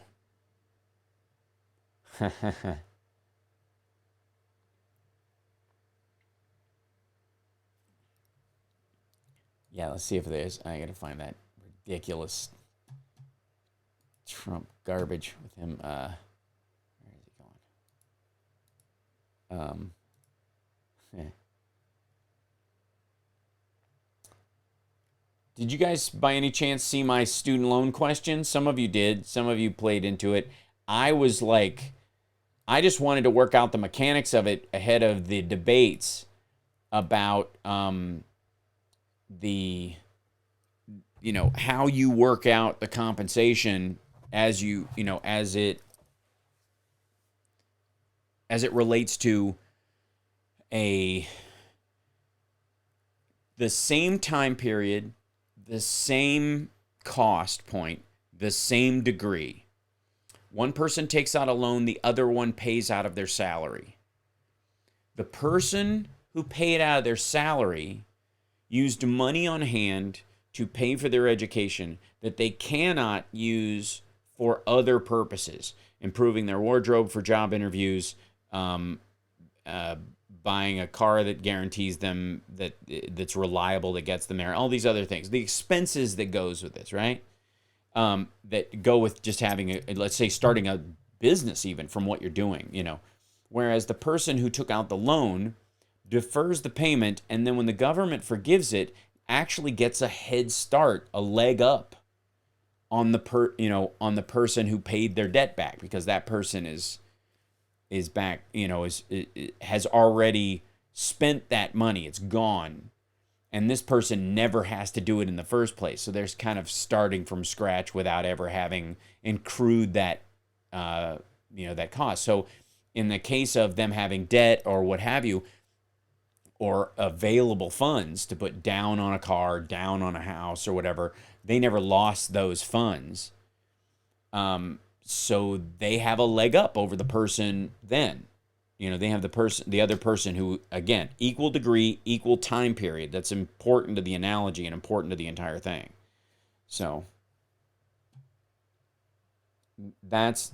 Yeah, let's see if there's. I gotta find that ridiculous Trump garbage with him. Where is he going? Did you guys, by any chance, see my student loan question? Some of you did. Some of you played into it. I was like, I just wanted to work out the mechanics of it ahead of the debates about how you work out the compensation as it relates to the same time period, the same cost point, the same degree. One person takes out a loan, the other one pays out of their salary. The person who paid out of their salary used money on hand to pay for their education that they cannot use for other purposes, improving their wardrobe for job interviews, buying a car that guarantees them that's reliable, that gets them there, all these other things, the expenses that goes with this, right? That go with just having let's say starting a business, even from what you're doing, whereas the person who took out the loan defers the payment, and then when the government forgives it, actually gets a head start, a leg up on the person who paid their debt back, because that person is back, has already spent that money. It's gone. and this person never has to do it in the first place. So there's kind of starting from scratch without ever having accrued that, that cost. So in the case of them having debt or what have you, or available funds to put down on a car, down on a house or whatever, they never lost those funds. So they have a leg up over the person then. They have the other person who, again, equal degree, equal time period. That's important to the analogy and important to the entire thing. So that's,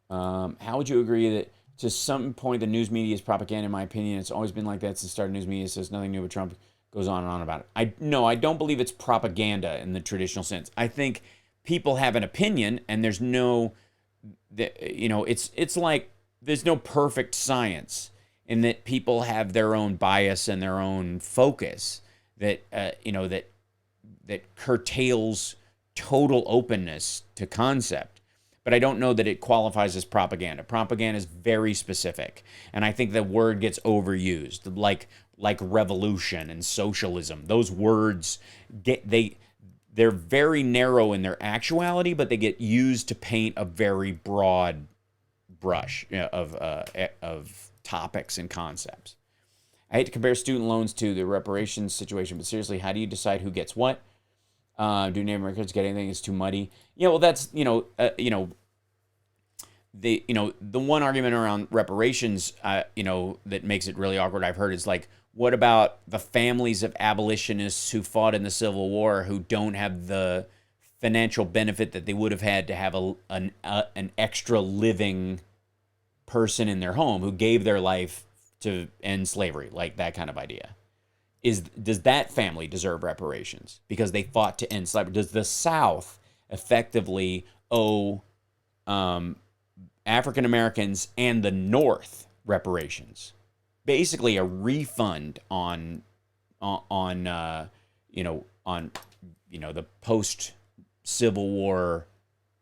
how would you agree that to some point the news media is propaganda? In my opinion, it's always been like that since the start of news media. Says nothing new, but Trump goes on and on about it. I don't believe it's propaganda in the traditional sense. I think people have an opinion, and there's no, it's like there's no perfect science in that people have their own bias and their own focus that that curtails total openness to concept. But I don't know that it qualifies as propaganda. Propaganda is very specific, and I think the word gets overused, like revolution and socialism. Those words they're very narrow in their actuality, but they get used to paint a very broad brush of topics and concepts. I hate to compare student loans to the reparations situation, but seriously, how do you decide who gets what? Do Native Americans get anything? It's too muddy. Yeah, well, that's the one argument around reparations, that makes it really awkward. I've heard is like, what about the families of abolitionists who fought in the Civil War who don't have the financial benefit that they would have had to have an extra living person in their home who gave their life to end slavery, like that kind of idea? Does that family deserve reparations because they fought to end slavery? Does the South effectively owe African Americans and the North reparations? Basically, a refund on the post Civil War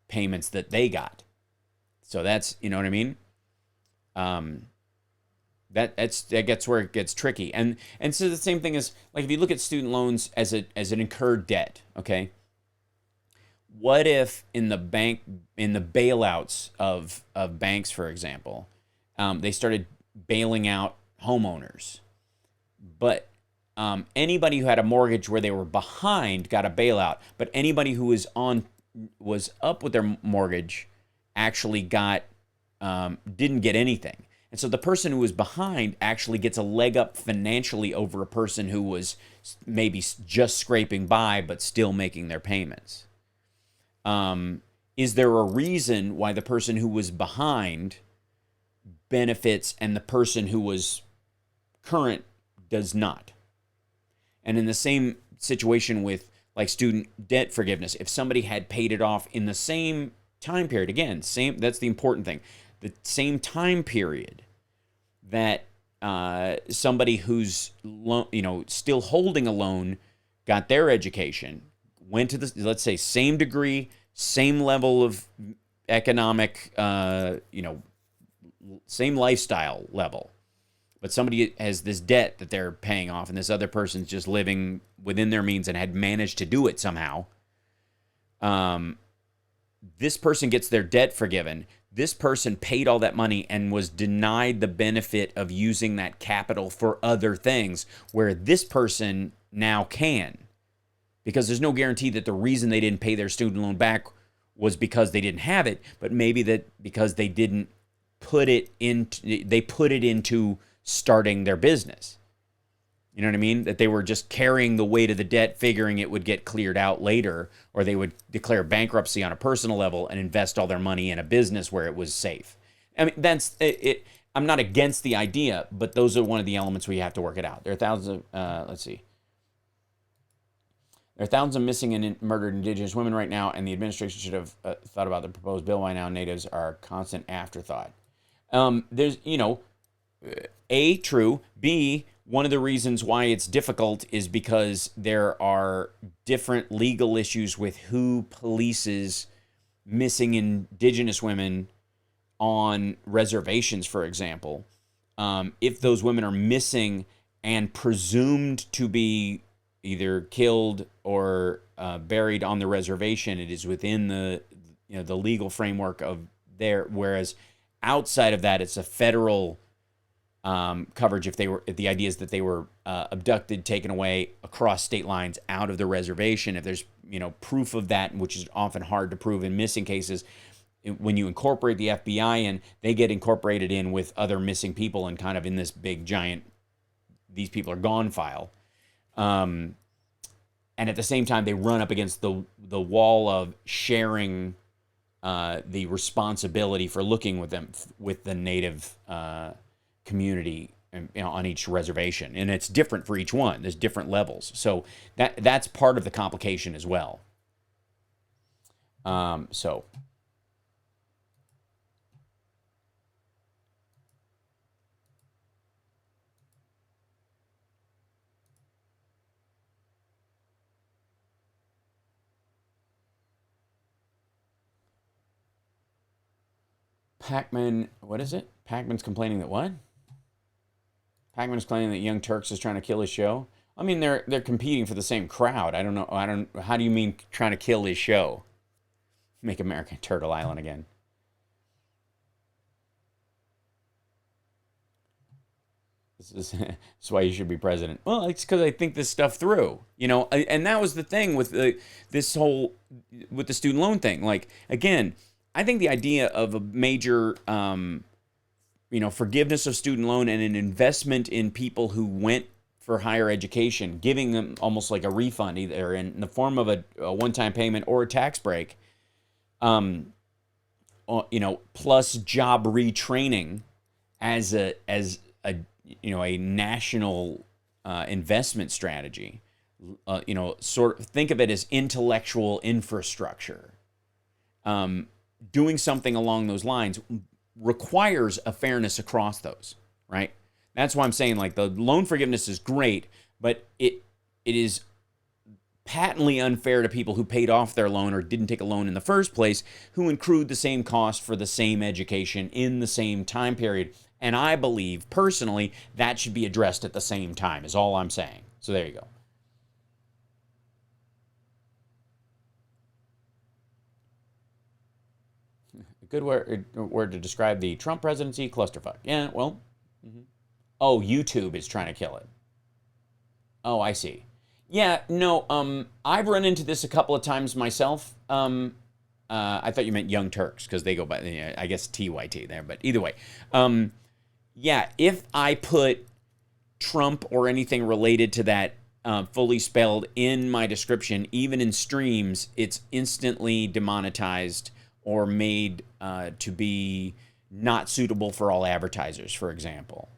payments that they got. So that's, you know what I mean. That gets where it gets tricky, and so the same thing is like if you look at student loans as an incurred debt, okay. What if in the bailouts of banks, for example, they started bailing out homeowners, but anybody who had a mortgage where they were behind got a bailout, but anybody who was up with their mortgage actually didn't get anything. And so the person who was behind actually gets a leg up financially over a person who was maybe just scraping by but still making their payments. Is there a reason why the person who was behind benefits and the person who was current does not? And in the same situation with like student debt forgiveness, if somebody had paid it off in the same time period, again, that's the important thing, the same time period that somebody who's still holding a loan got their education, went to let's say same degree, same level of economic, same lifestyle level, but somebody has this debt that they're paying off and this other person's just living within their means and had managed to do it somehow. This person gets their debt forgiven. This person paid all that money and was denied the benefit of using that capital for other things, where this person now can. Because there's no guarantee that the reason they didn't pay their student loan back was because they didn't have it, but maybe that because they didn't put it into starting their business. You know what I mean? That they were just carrying the weight of the debt, figuring it would get cleared out later, or they would declare bankruptcy on a personal level and invest all their money in a business where it was safe. I mean, that's it. I'm not against the idea, but those are one of the elements where you have to work it out. There are thousands of, There are thousands of missing and murdered Indigenous women right now, and the administration should have thought about the proposed bill by now. Natives are a constant afterthought. There's, A, true. B, one of the reasons why it's difficult is because there are different legal issues with who polices missing Indigenous women on reservations, for example. If those women are missing and presumed to be either killed or buried on the reservation. It is within the the legal framework of there. Whereas outside of that, it's a federal coverage if the idea is that they were abducted, taken away across state lines out of the reservation. If there's proof of that, which is often hard to prove in missing cases, when you incorporate the FBI in, they get incorporated in with other missing people and kind of in this big giant these people are gone file. And at the same time, they run up against the wall of sharing the responsibility for looking with the native community on each reservation, and it's different for each one. There's different levels, so that's part of the complication as well. So Pac-Man, what is it? Pac-Man's complaining that what? Pac-Man's claiming that Young Turks is trying to kill his show. I mean, they're competing for the same crowd. I don't know. How do you mean trying to kill his show? Make America Turtle Island again. This is why you should be president. Well, it's because I think this stuff through, and that was the thing with this whole with the student loan thing. Like, again, I think the idea of a major forgiveness of student loan and an investment in people who went for higher education, giving them almost like a refund, either in the form of a one-time payment or a tax break, plus job retraining as a national investment strategy. Sort of think of it as intellectual infrastructure. Doing something along those lines requires a fairness across those, right? That's why I'm saying, like, the loan forgiveness is great, but it is patently unfair to people who paid off their loan or didn't take a loan in the first place, who accrued the same cost for the same education in the same time period. And I believe, personally, that should be addressed at the same time, is all I'm saying. So there you go. A good word to describe the Trump presidency: clusterfuck. Yeah, well. Mm-hmm. Oh, YouTube is trying to kill it. Oh, I see. Yeah, no, I've run into this a couple of times myself. I thought you meant Young Turks, because they go by, I guess, TYT there, but either way. Yeah, if I put Trump or anything related to that fully spelled in my description, even in streams, it's instantly demonetized or made to be not suitable for all advertisers, for example.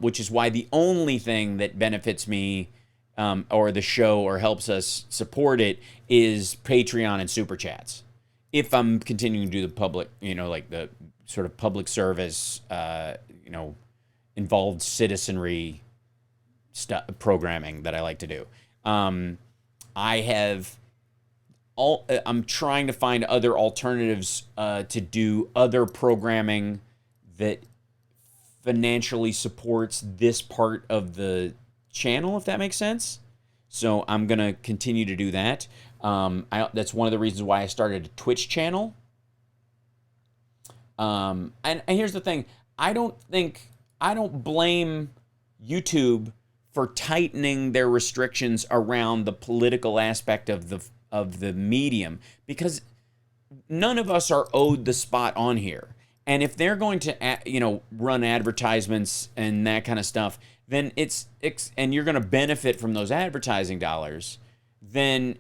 Which is why the only thing that benefits me or the show or helps us support it is Patreon and Super Chats. If I'm continuing to do the public, like the sort of public service, involved citizenry programming that I like to do. I'm trying to find other alternatives to do other programming that financially supports this part of the channel, if that makes sense. So I'm going to continue to do that. That's one of the reasons why I started a Twitch channel. And here's the thing. I don't blame YouTube for tightening their restrictions around the political aspect of the medium, because none of us are owed the spot on here. And if they're going to, run advertisements and that kind of stuff, then and you're going to benefit from those advertising dollars, then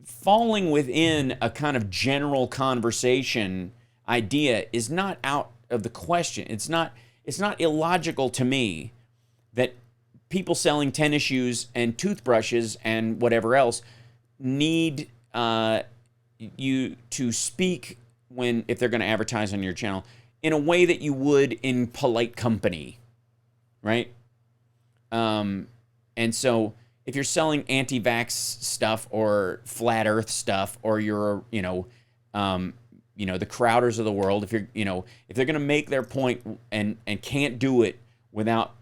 falling within a kind of general conversation idea is not out of the question. It's not illogical to me that people selling tennis shoes and toothbrushes and whatever else need you to speak if they're going to advertise on your channel in a way that you would in polite company, right? And so if you're selling anti-vax stuff or flat Earth stuff, or you're, the Crowders of the world, if they're going to make their point and can't do it without,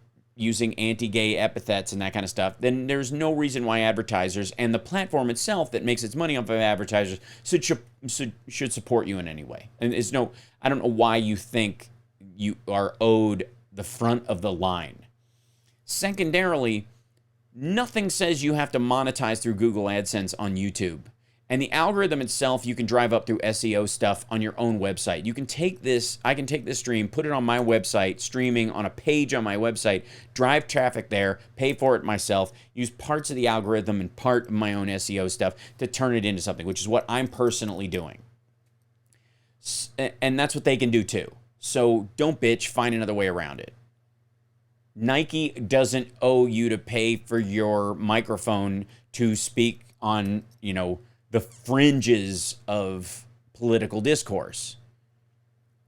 using anti-gay epithets and that kind of stuff, then there's no reason why advertisers and the platform itself that makes its money off of advertisers should support you in any way. And I don't know why you think you are owed the front of the line. Secondarily, nothing says you have to monetize through Google AdSense on YouTube. And the algorithm itself, you can drive up through SEO stuff on your own website. You can take this, I can take this stream, put it on my website, streaming on a page on my website, drive traffic there, pay for it myself, use parts of the algorithm and part of my own SEO stuff to turn it into something, which is what I'm personally doing. And that's what they can do too. So don't bitch, find another way around it. Nike doesn't owe you to pay for your microphone to speak on, the fringes of political discourse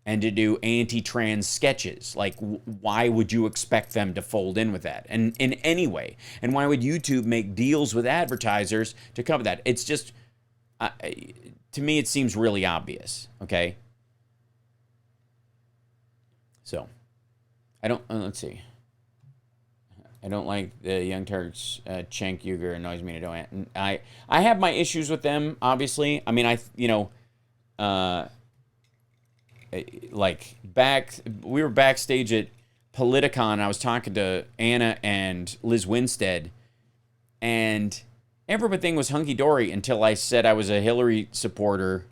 and to do anti-trans sketches. Like, why would you expect them to fold in with that? And in any way? And why would YouTube make deals with advertisers to cover that? It's just, to me, it seems really obvious, okay? So, let's see. I don't like the Young Turks. Cenk Uygur annoys me to do it. I have my issues with them, obviously. I mean, we were backstage at Politicon. I was talking to Anna and Liz Winstead, and everything was hunky-dory until I said I was a Hillary supporter.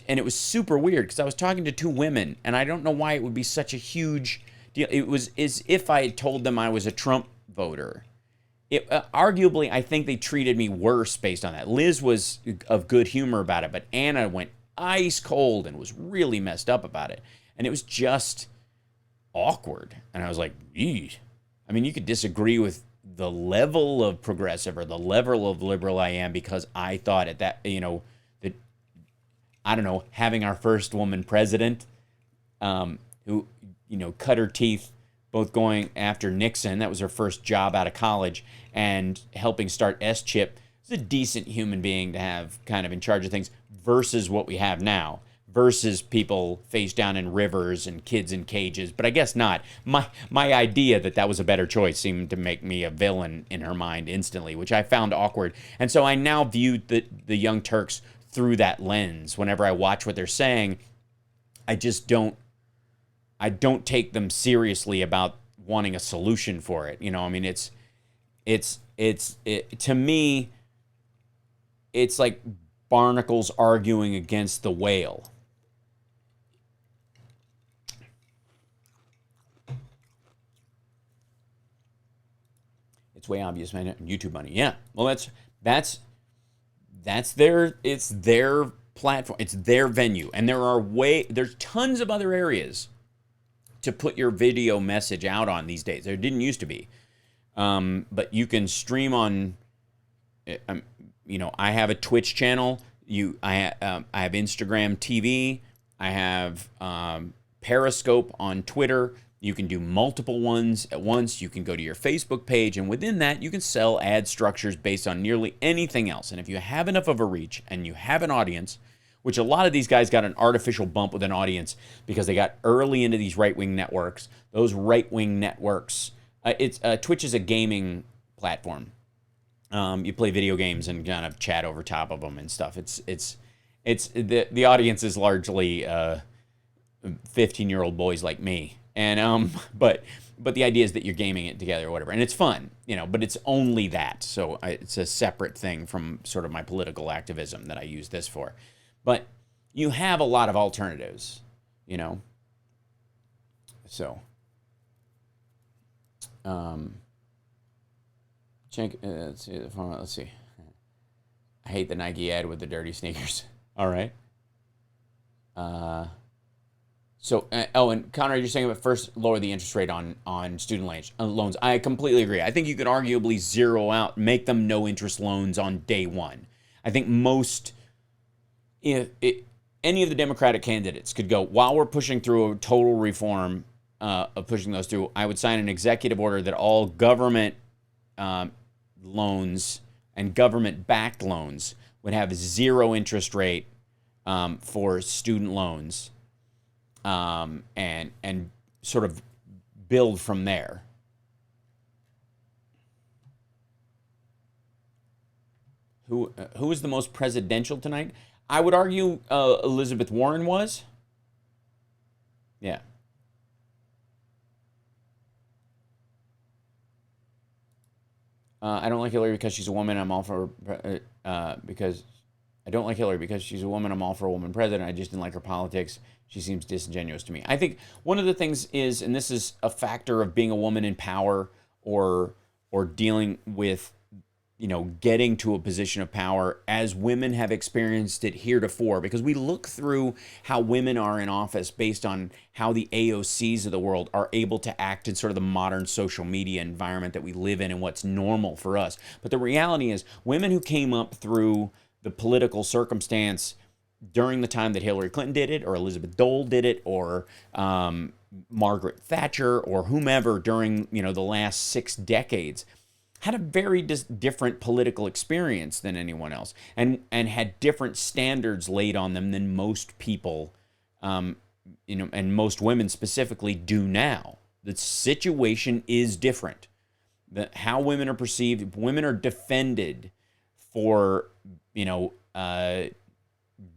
And it was super weird because I was talking to two women, and I don't know why it would be such a huge deal. It was as if I had told them I was a Trump voter. Arguably, I think they treated me worse based on that. Liz was of good humor about it, but Anna went ice cold and was really messed up about it. And it was just awkward. And I was like, eesh. I mean, you could disagree with the level of progressive or the level of liberal I am because I thought at that, that, I don't know, having our first woman president, who, cut her teeth both going after Nixon. That was her first job out of college, and helping start S-Chip. It's a decent human being to have kind of in charge of things versus what we have now, versus people face down in rivers and kids in cages. But I guess not. My idea that was a better choice seemed to make me a villain in her mind instantly, which I found awkward. And so I now viewed the Young Turks through that lens. Whenever I watch what they're saying, I don't take them seriously about wanting a solution for it. I mean, to me, it's like barnacles arguing against the whale. It's way obvious, man. YouTube money. Yeah. Well, that's their platform. It's their venue. And there's tons of other areas to put your video message out on these days. There didn't used to be. But you can stream on, I have a Twitch channel. I have Instagram TV. I have Periscope on Twitter. You can do multiple ones at once. You can go to your Facebook page, and within that, you can sell ad structures based on nearly anything else. And if you have enough of a reach and you have an audience, which a lot of these guys got an artificial bump with an audience because they got early into these right-wing networks. Those right-wing networks, Twitch is a gaming platform. You play video games and kind of chat over top of them and stuff. It's the audience is largely 15-year-old boys like me, and but the idea is that you're gaming it together or whatever, and it's fun, but it's only that. So it's a separate thing from sort of my political activism that I use this for. But you have a lot of alternatives, So, let's see. I hate the Nike ad with the dirty sneakers. All right. And Conrad, you're saying about first lower the interest rate on student loans. I completely agree. I think you could arguably zero out, make them no interest loans on day one. I think any of the Democratic candidates could go, while we're pushing through a total reform of pushing those through, I would sign an executive order that all government loans and government-backed loans would have zero interest rate for student loans, and sort of build from there. Who is the most presidential tonight? I would argue Elizabeth Warren was. Yeah. I don't like Hillary because she's a woman. I'm all for because I don't like Hillary because she's a woman. I'm all for a woman president. I just didn't like her politics. She seems disingenuous to me. I think one of the things is, and this is a factor of being a woman in power or dealing with, getting to a position of power as women have experienced it heretofore, because we look through how women are in office based on how the AOCs of the world are able to act in sort of the modern social media environment that we live in and what's normal for us. But the reality is women who came up through the political circumstance during the time that Hillary Clinton did it, or Elizabeth Dole did it, or Margaret Thatcher, or whomever during, the last 6 decades, had a very different political experience than anyone else, and had different standards laid on them than most people, and most women specifically do now. The situation is different. How women are perceived, women are defended for,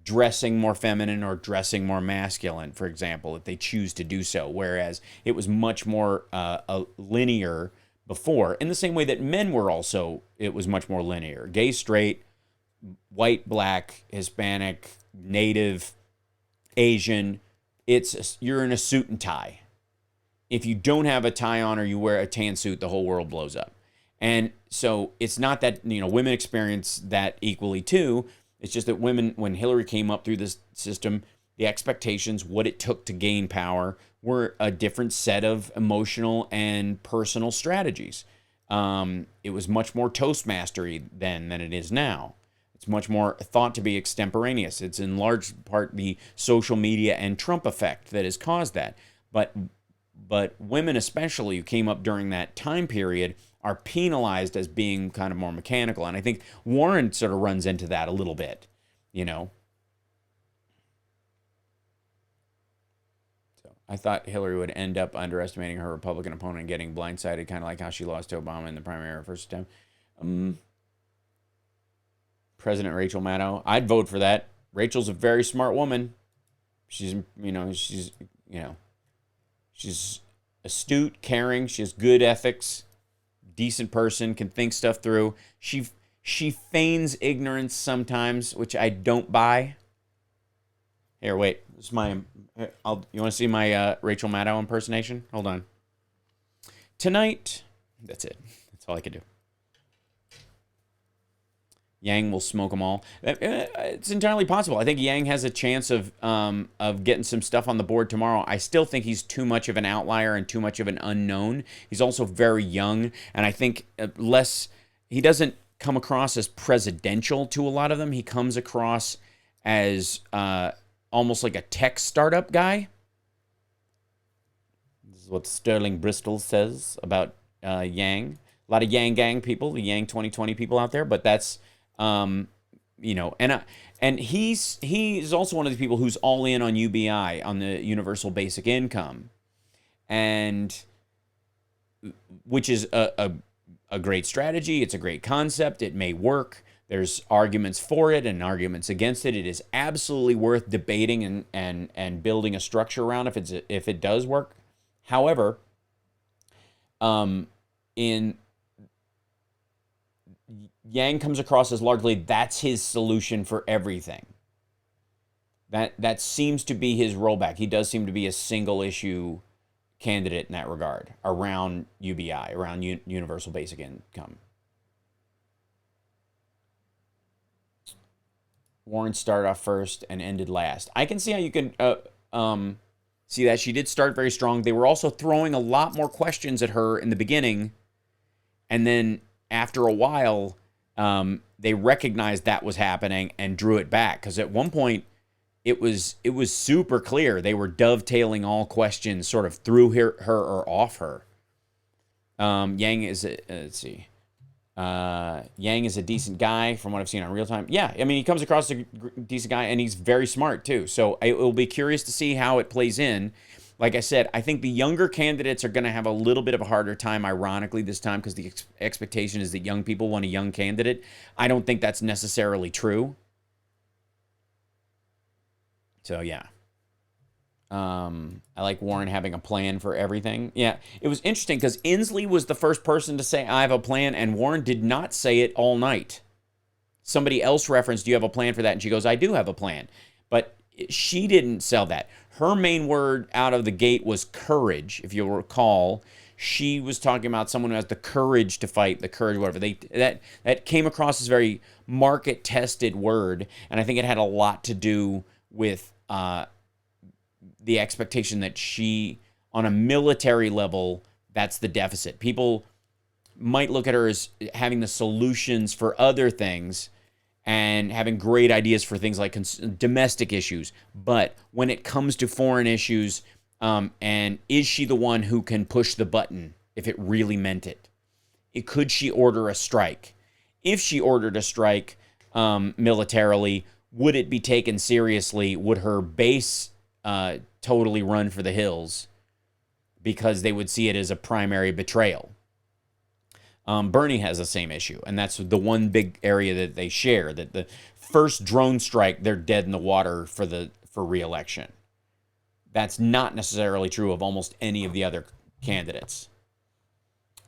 dressing more feminine or dressing more masculine, for example, if they choose to do so, whereas it was much more linear before, in the same way that men were also, it was much more linear. Gay, straight, white, black, Hispanic, Native, Asian, you're in a suit and tie. If you don't have a tie on or you wear a tan suit, the whole world blows up. And so it's not that, women experience that equally too. It's just that women, when Hillary came up through this system, the expectations, what it took to gain power, were a different set of emotional and personal strategies. It was much more Toastmastery then than it is now. It's much more thought to be extemporaneous. It's in large part the social media and Trump effect that has caused that. But women especially who came up during that time period are penalized as being kind of more mechanical. And I think Warren sort of runs into that a little bit, I thought Hillary would end up underestimating her Republican opponent and getting blindsided, kind of like how she lost to Obama in the primary her first time. President Rachel Maddow, I'd vote for that. Rachel's a very smart woman. She's astute, caring. She has good ethics, decent person, can think stuff through. She feigns ignorance sometimes, which I don't buy. Here, wait. This is you want to see my Rachel Maddow impersonation? Hold on. Tonight, that's it. That's all I can do. Yang will smoke them all. It's entirely possible. I think Yang has a chance of getting some stuff on the board tomorrow. I still think he's too much of an outlier and too much of an unknown. He's also very young, and I think he doesn't come across as presidential to a lot of them. He comes across as almost like a tech startup guy. This is what Sterling Bristol says about Yang. A lot of Yang Gang people, the Yang 2020 people out there, but that's and he's also one of the people who's all in on UBI, on the universal basic income, and which is a great strategy. It's a great concept. It may work. There's arguments for it and arguments against it. It is absolutely worth debating and building a structure around if it does work. However, Yang comes across as largely that's his solution for everything. That seems to be his rollback. He does seem to be a single issue candidate in that regard around UBI, around universal basic income. Warren started off first and ended last. I can see how you can see that. She did start very strong. They were also throwing a lot more questions at her in the beginning, and then after a while, they recognized that was happening and drew it back, because at one point it was super clear they were dovetailing all questions sort of through her or off her. Yang is let's see. Yang is a decent guy from what I've seen on Real Time. Yeah, I mean, he comes across as a decent guy, and he's very smart too. So it will be curious to see how it plays in. like I said, I think the younger candidates are going to have a little bit of a harder time, ironically, this time, because the expectation is that young people want a young candidate. I don't think that's necessarily true. So, yeah. I like Warren having a plan for everything. Yeah, it was interesting because Inslee was the first person to say, I have a plan, and Warren did not say it all night. Somebody else referenced, do you have a plan for that? And she goes, I do have a plan. But she didn't sell that. Her main word out of the gate was courage, if you'll recall. She was talking about someone who has the courage to fight, the courage, whatever. That came across as a very market-tested word, and I think it had a lot to do with the expectation that she, on a military level, that's the deficit. People might look at her as having the solutions for other things and having great ideas for things like domestic issues. But when it comes to foreign issues, and is she the one who can push the button if it really meant it? Could she order a strike? If she ordered a strike militarily, would it be taken seriously? Would her base totally run for the hills because they would see it as a primary betrayal? Bernie has the same issue, and that's the one big area that they share, that the first drone strike, they're dead in the water for re-election. That's not necessarily true of almost any of the other candidates.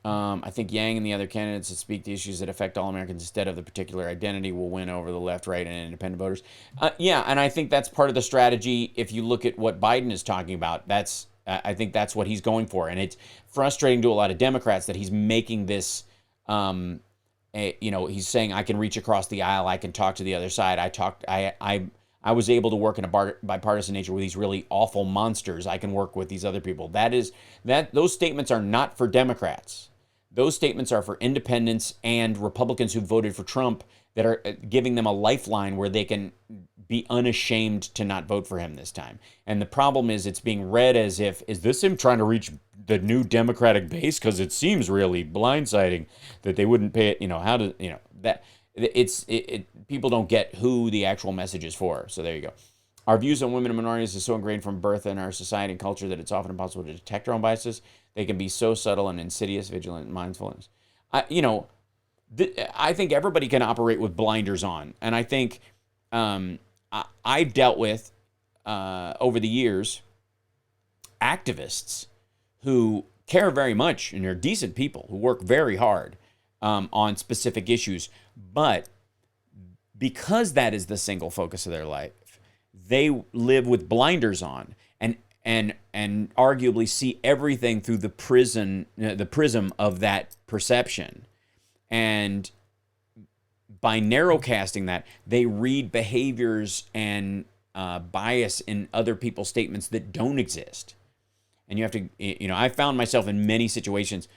I think Yang and the other candidates that speak to issues that affect all Americans instead of the particular identity will win over the left, right, and independent voters. Yeah, and I think that's part of the strategy. If you look at what Biden is talking about, I think that's what he's going for. And it's frustrating to a lot of Democrats that he's making this, he's saying, I can reach across the aisle, I can talk to the other side. I was able to work in a bipartisan nature with these really awful monsters. I can work with these other people. Those statements are not for Democrats. Those statements are for independents and Republicans who voted for Trump, that are giving them a lifeline where they can be unashamed to not vote for him this time. And the problem is it's being read as if, is this him trying to reach the new Democratic base? Because it seems really blindsiding that they wouldn't pay it, people don't get who the actual message is for. So there you go. Our views on women and minorities is so ingrained from birth in our society and culture that it's often impossible to detect our own biases. They can be so subtle and insidious, vigilant, and mindfulness. I think everybody can operate with blinders on. And I think I've dealt with, over the years, activists who care very much, and they're decent people who work very hard on specific issues. But because that is the single focus of their life, they live with blinders on and arguably see everything through the prism of that perception. And by narrowcasting that, they read behaviors and bias in other people's statements that don't exist. And you have to, I found myself in many situations,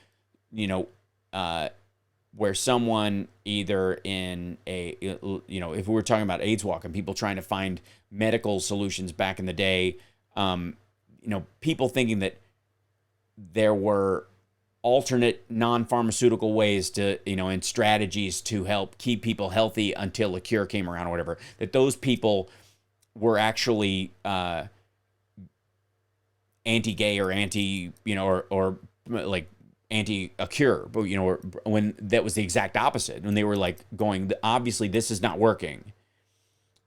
where someone either in if we were talking about AIDS Walk and people trying to find medical solutions back in the day, people thinking that there were alternate non-pharmaceutical ways to, and strategies to help keep people healthy until a cure came around or whatever, that those people were actually anti-gay or anti, or like anti a cure, but when that was the exact opposite, when they were like going, obviously this is not working.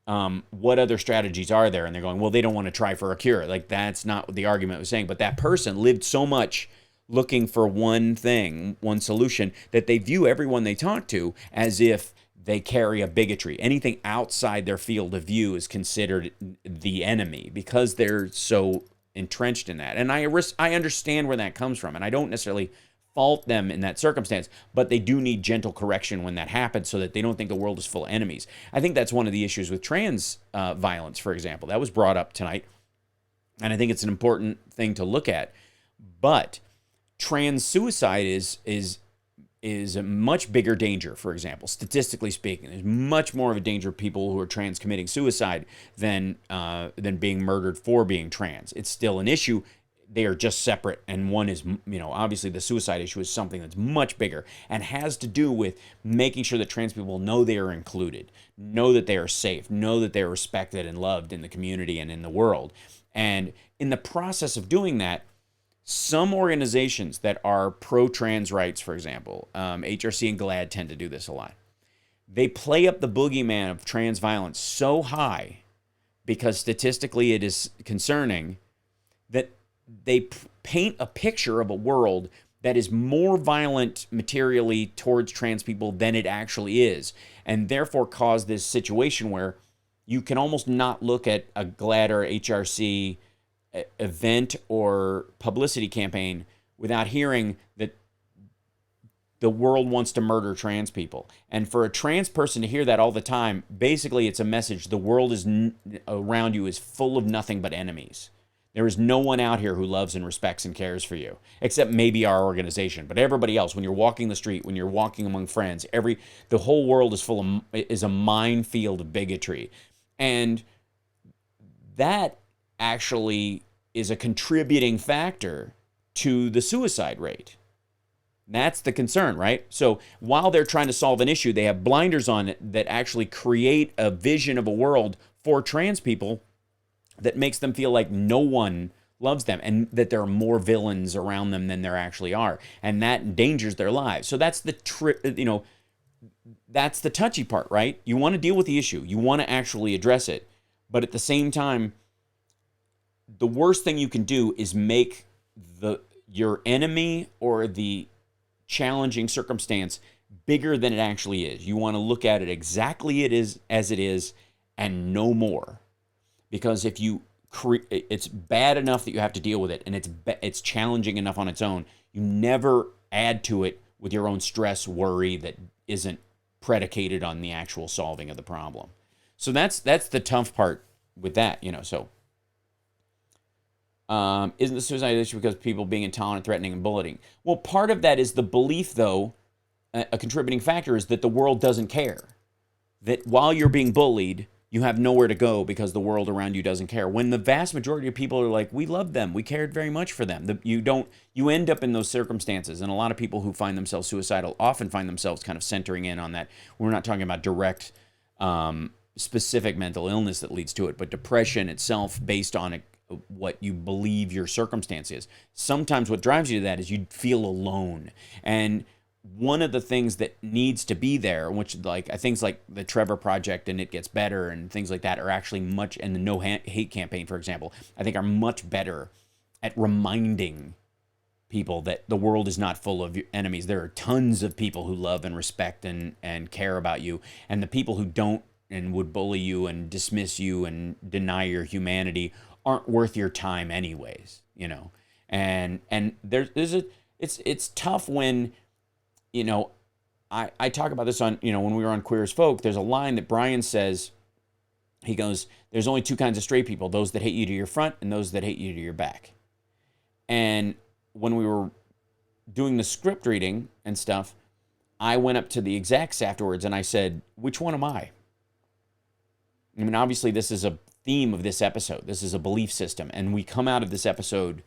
What other strategies are there? And they're going, well, they don't want to try for a cure. Like, that's not what the argument was saying. But that person lived so much looking for one thing, one solution, that they view everyone they talk to as if they carry a bigotry. Anything outside their field of view is considered the enemy because they're so entrenched in that. And I understand where that comes from, and I don't necessarily fault them in that circumstance, but they do need gentle correction when that happens so that they don't think the world is full of enemies. I think that's one of the issues with trans violence, for example. That was brought up tonight, and I think it's an important thing to look at. But trans suicide is a much bigger danger, for example, statistically speaking. There's much more of a danger of people who are trans committing suicide than being murdered for being trans. It's still an issue. They are just separate, and one is, obviously the suicide issue is something that's much bigger and has to do with making sure that trans people know they are included, know that they are safe, know that they are respected and loved in the community and in the world. And in the process of doing that, some organizations that are pro-trans rights, for example, HRC and GLAAD tend to do this a lot. They play up the boogeyman of trans violence so high because statistically it is concerning that they paint a picture of a world that is more violent materially towards trans people than it actually is, and therefore cause this situation where you can almost not look at a GLAAD or HRC event or publicity campaign without hearing that the world wants to murder trans people. And for a trans person to hear that all the time, basically it's a message: the world is around you is full of nothing but enemies. There is no one out here who loves and respects and cares for you, except maybe our organization. But everybody else, when you're walking the street, when you're walking among friends, the whole world is a minefield of bigotry. And that actually is a contributing factor to the suicide rate. That's the concern, right? So while they're trying to solve an issue, they have blinders on it that actually create a vision of a world for trans people that makes them feel like no one loves them and that there are more villains around them than there actually are. And that endangers their lives. So that's that's the touchy part, right? You want to deal with the issue. You want to actually address it. But at the same time, the worst thing you can do is make your enemy or the challenging circumstance bigger than it actually is. You want to look at it exactly as it is and no more. Because if you it's bad enough that you have to deal with it, and it's challenging enough on its own, you never add to it with your own stress, worry that isn't predicated on the actual solving of the problem. So that's the tough part with that, So isn't the suicide issue because of people being intolerant, threatening, and bullying? Well, part of that is the belief, though, a contributing factor is that the world doesn't care. That while you're being bullied, you have nowhere to go because the world around you doesn't care. When the vast majority of people are like, we love them, we cared very much for them. You end up in those circumstances. And a lot of people who find themselves suicidal often find themselves kind of centering in on that. We're not talking about direct, specific mental illness that leads to it, but depression itself based on what you believe your circumstance is. Sometimes what drives you to that is you feel alone. And one of the things that needs to be there, which things like the Trevor Project and It Gets Better and things like that are actually and the No Hate campaign, for example, I think are much better at reminding people that the world is not full of enemies. There are tons of people who love and respect and care about you. And the people who don't and would bully you and dismiss you and deny your humanity aren't worth your time anyways, And it's tough when, I talk about this on, when we were on Queer as Folk, there's a line that Brian says, he goes, there's only two kinds of straight people, those that hate you to your front and those that hate you to your back. And when we were doing the script reading and stuff, I went up to the execs afterwards and I said, which one am I? I mean, obviously this is a theme of this episode. This is a belief system. And we come out of this episode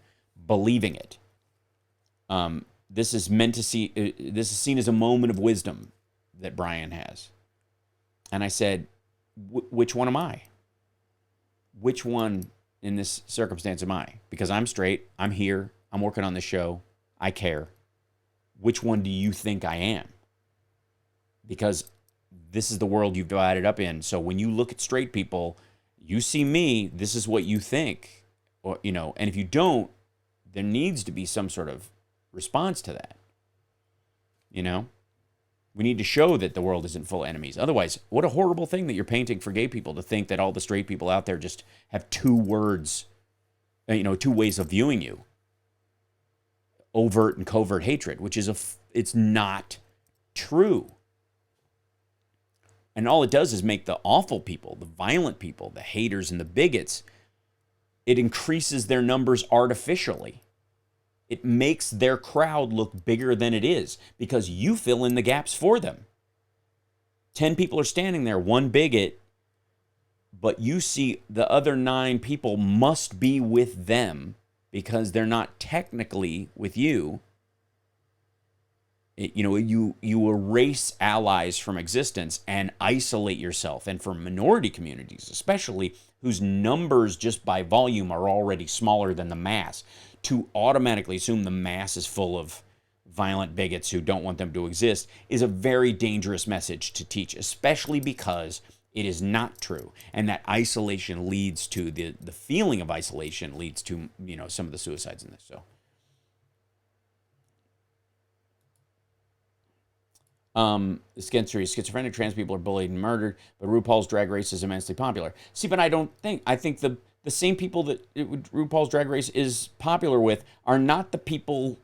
believing it. This is seen as a moment of wisdom that Brian has. And I said, which one am I? Which one in this circumstance am I? Because I'm straight, I'm here, I'm working on the show, I care. Which one do you think I am? Because this is the world you've divided up in. So when you look at straight people, you see me, this is what you think. Or, and if you don't, there needs to be some sort of response to that. We need to show that the world isn't full of enemies. Otherwise, what a horrible thing that you're painting for gay people, to think that all the straight people out there just have two ways of viewing you. Overt and covert hatred, which is it's not true. And all it does is make the awful people, the violent people, the haters and the bigots, it increases their numbers artificially. It makes their crowd look bigger than it is because you fill in the gaps for them. 10 people are standing there, one bigot, but you see the other 9 people must be with them because they're not technically with you. you erase allies from existence and isolate yourself. And for minority communities, especially, whose numbers just by volume are already smaller than the mass, to automatically assume the mass is full of violent bigots who don't want them to exist is a very dangerous message to teach, especially because it is not true. And that isolation leads to the feeling of isolation leads to, some of the suicides in this. So schizophrenic trans people are bullied and murdered, but RuPaul's Drag Race is immensely popular. See, but I think the same people that RuPaul's Drag Race is popular with are not the people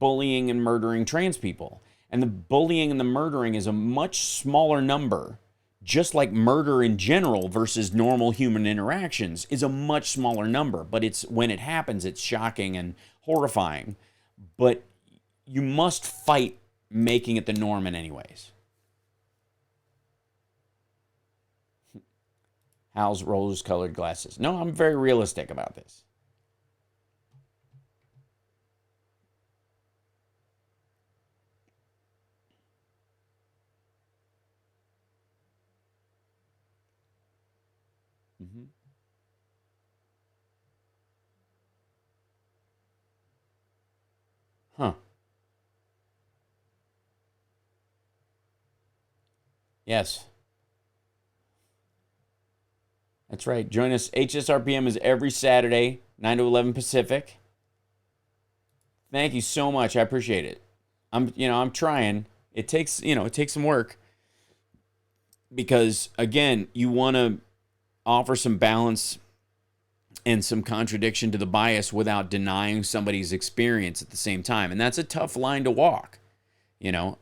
bullying and murdering trans people. And the bullying and the murdering is a much smaller number, just like murder in general versus normal human interactions is a much smaller number. But when it happens, it's shocking and horrifying. But you must fight making it the norm in any ways. Hal's rose-colored glasses. No, I'm very realistic about this. Mm-hmm. Huh. Yes. That's right. Join us. HSRPM is every Saturday, 9 to 11 Pacific. Thank you so much. I appreciate it. I'm trying. It takes some work because, again, you want to offer some balance and some contradiction to the bias without denying somebody's experience at the same time. And that's a tough line to walk.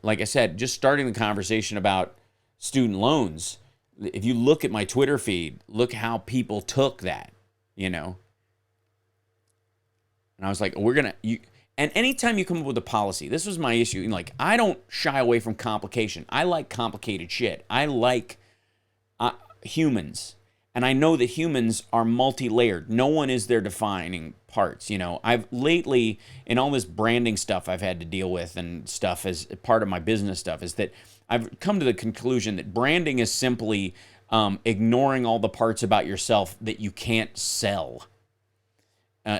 Like I said, just starting the conversation about student loans, if you look at my Twitter feed, look how people took that, And I was like, and anytime you come up with a policy, this was my issue. I don't shy away from complication. I like complicated shit. I like humans. And I know that humans are multi-layered. No one is their defining parts. I've lately, in all this branding stuff I've had to deal with and stuff as part of my business stuff, is that I've come to the conclusion that branding is simply ignoring all the parts about yourself that you can't sell,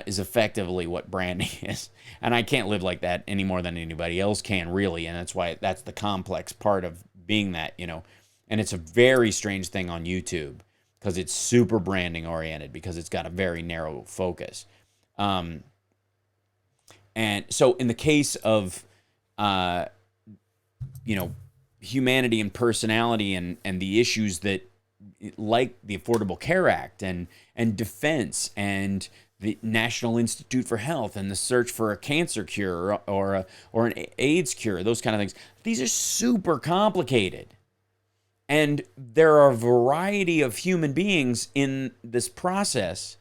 is effectively what branding is. And I can't live like that any more than anybody else can, really. And that's the complex part of being that, And it's a very strange thing on YouTube because it's super branding oriented because it's got a very narrow focus. And so in the case of, humanity and personality and the issues that, like the Affordable Care Act and defense and the National Institute for Health and the search for a cancer cure or an AIDS cure, those kind of things, these are super complicated. And there are a variety of human beings in this process.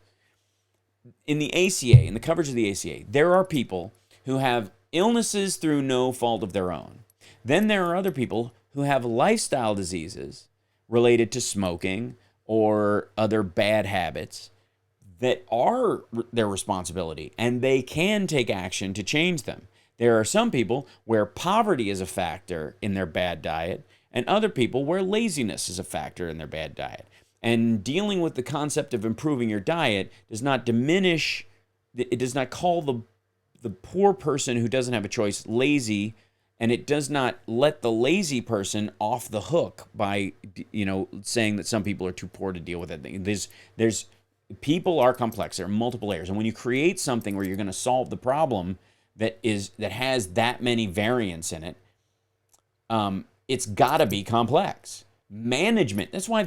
In the ACA, in the coverage of the ACA, there are people who have illnesses through no fault of their own. Then there are other people who have lifestyle diseases related to smoking or other bad habits that are their responsibility, and they can take action to change them. There are some people where poverty is a factor in their bad diet, and other people where laziness is a factor in their bad diet. And dealing with the concept of improving your diet does not diminish, it does not call the poor person who doesn't have a choice lazy, and it does not let the lazy person off the hook by, saying that some people are too poor to deal with it. People are complex. There are multiple layers. And when you create something where you're going to solve the problem that has that many variants in it, it's got to be complex. Management, that's why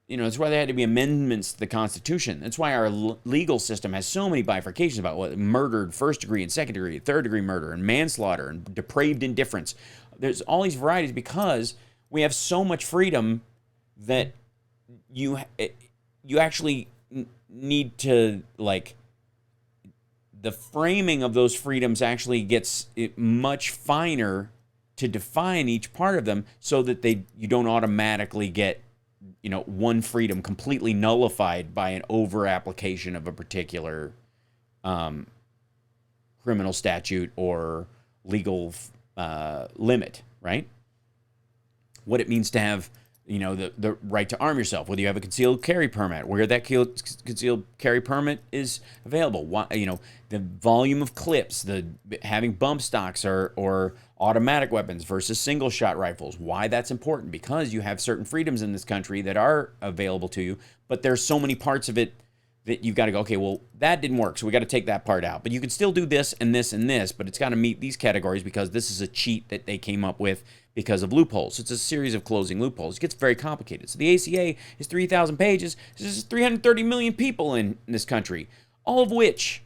that's why there had to be amendments to the Constitution. That's why our legal system has so many bifurcations about what murdered first degree and second degree, third degree murder and manslaughter and depraved indifference. There's all these varieties because we have so much freedom that you actually need to, the framing of those freedoms actually gets much finer to define each part of them so that you don't automatically get one freedom completely nullified by an over application of a particular criminal statute or legal limit, right? What it means to have, the right to arm yourself, whether you have a concealed carry permit, where that concealed carry permit is available, the volume of clips, the having bump stocks or automatic weapons versus single shot rifles, why that's important, because you have certain freedoms in this country that are available to you, but there's so many parts of it that you've got to go, okay, well, that didn't work, so we got to take that part out. But you can still do this and this and this, but it's got to meet these categories because this is a cheat that they came up with because of loopholes. So it's a series of closing loopholes. It gets very complicated. So the ACA is 3,000 pages. There's 330 million people in this country, all of which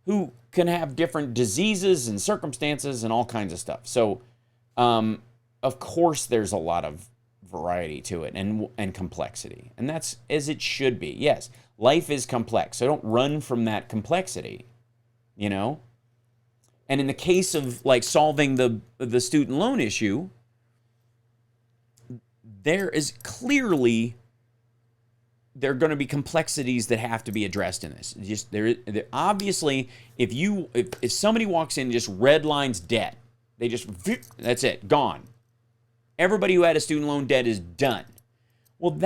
who can have different diseases and circumstances and all kinds of stuff. So, of course, there's a lot of variety to it and complexity. And that's as it should be. Yes, life is complex, so don't run from that complexity, And in the case of like solving the student loan issue, there is clearly there are going to be complexities that have to be addressed in this. Just there obviously, if somebody walks in and just redlines debt, that's it, gone. Everybody who had a student loan debt is done. Well,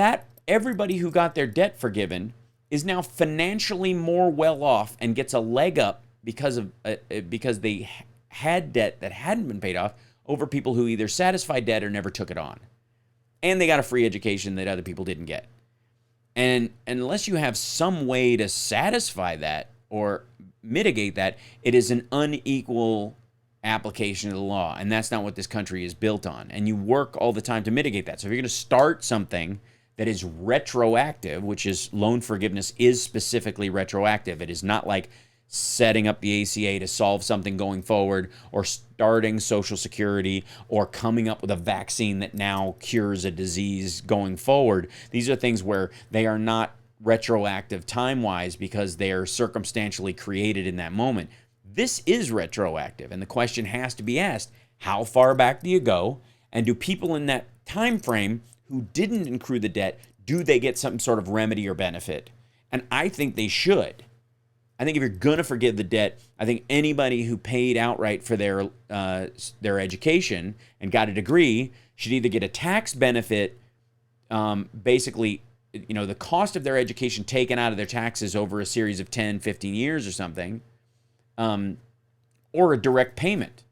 everybody who got their debt forgiven is now financially more well off and gets a leg up because they had debt that hadn't been paid off over people who either satisfied debt or never took it on. And they got a free education that other people didn't get. And unless you have some way to satisfy that or mitigate that, it is an unequal application of the law. And that's not what this country is built on. And you work all the time to mitigate that. So if you're going to start something that is retroactive, which is loan forgiveness is specifically retroactive. It is not like setting up the ACA to solve something going forward or starting Social Security or coming up with a vaccine that now cures a disease going forward. These are things where they are not retroactive time-wise because they are circumstantially created in that moment. This is retroactive, and the question has to be asked, how far back do you go? And do people in that time frame who didn't accrue the debt, do they get some sort of remedy or benefit? And I think they should. I think if you're going to forgive the debt, I think anybody who paid outright for their education and got a degree should either get a tax benefit, basically, the cost of their education taken out of their taxes over a series of 10, 15 years or something, or a direct payment,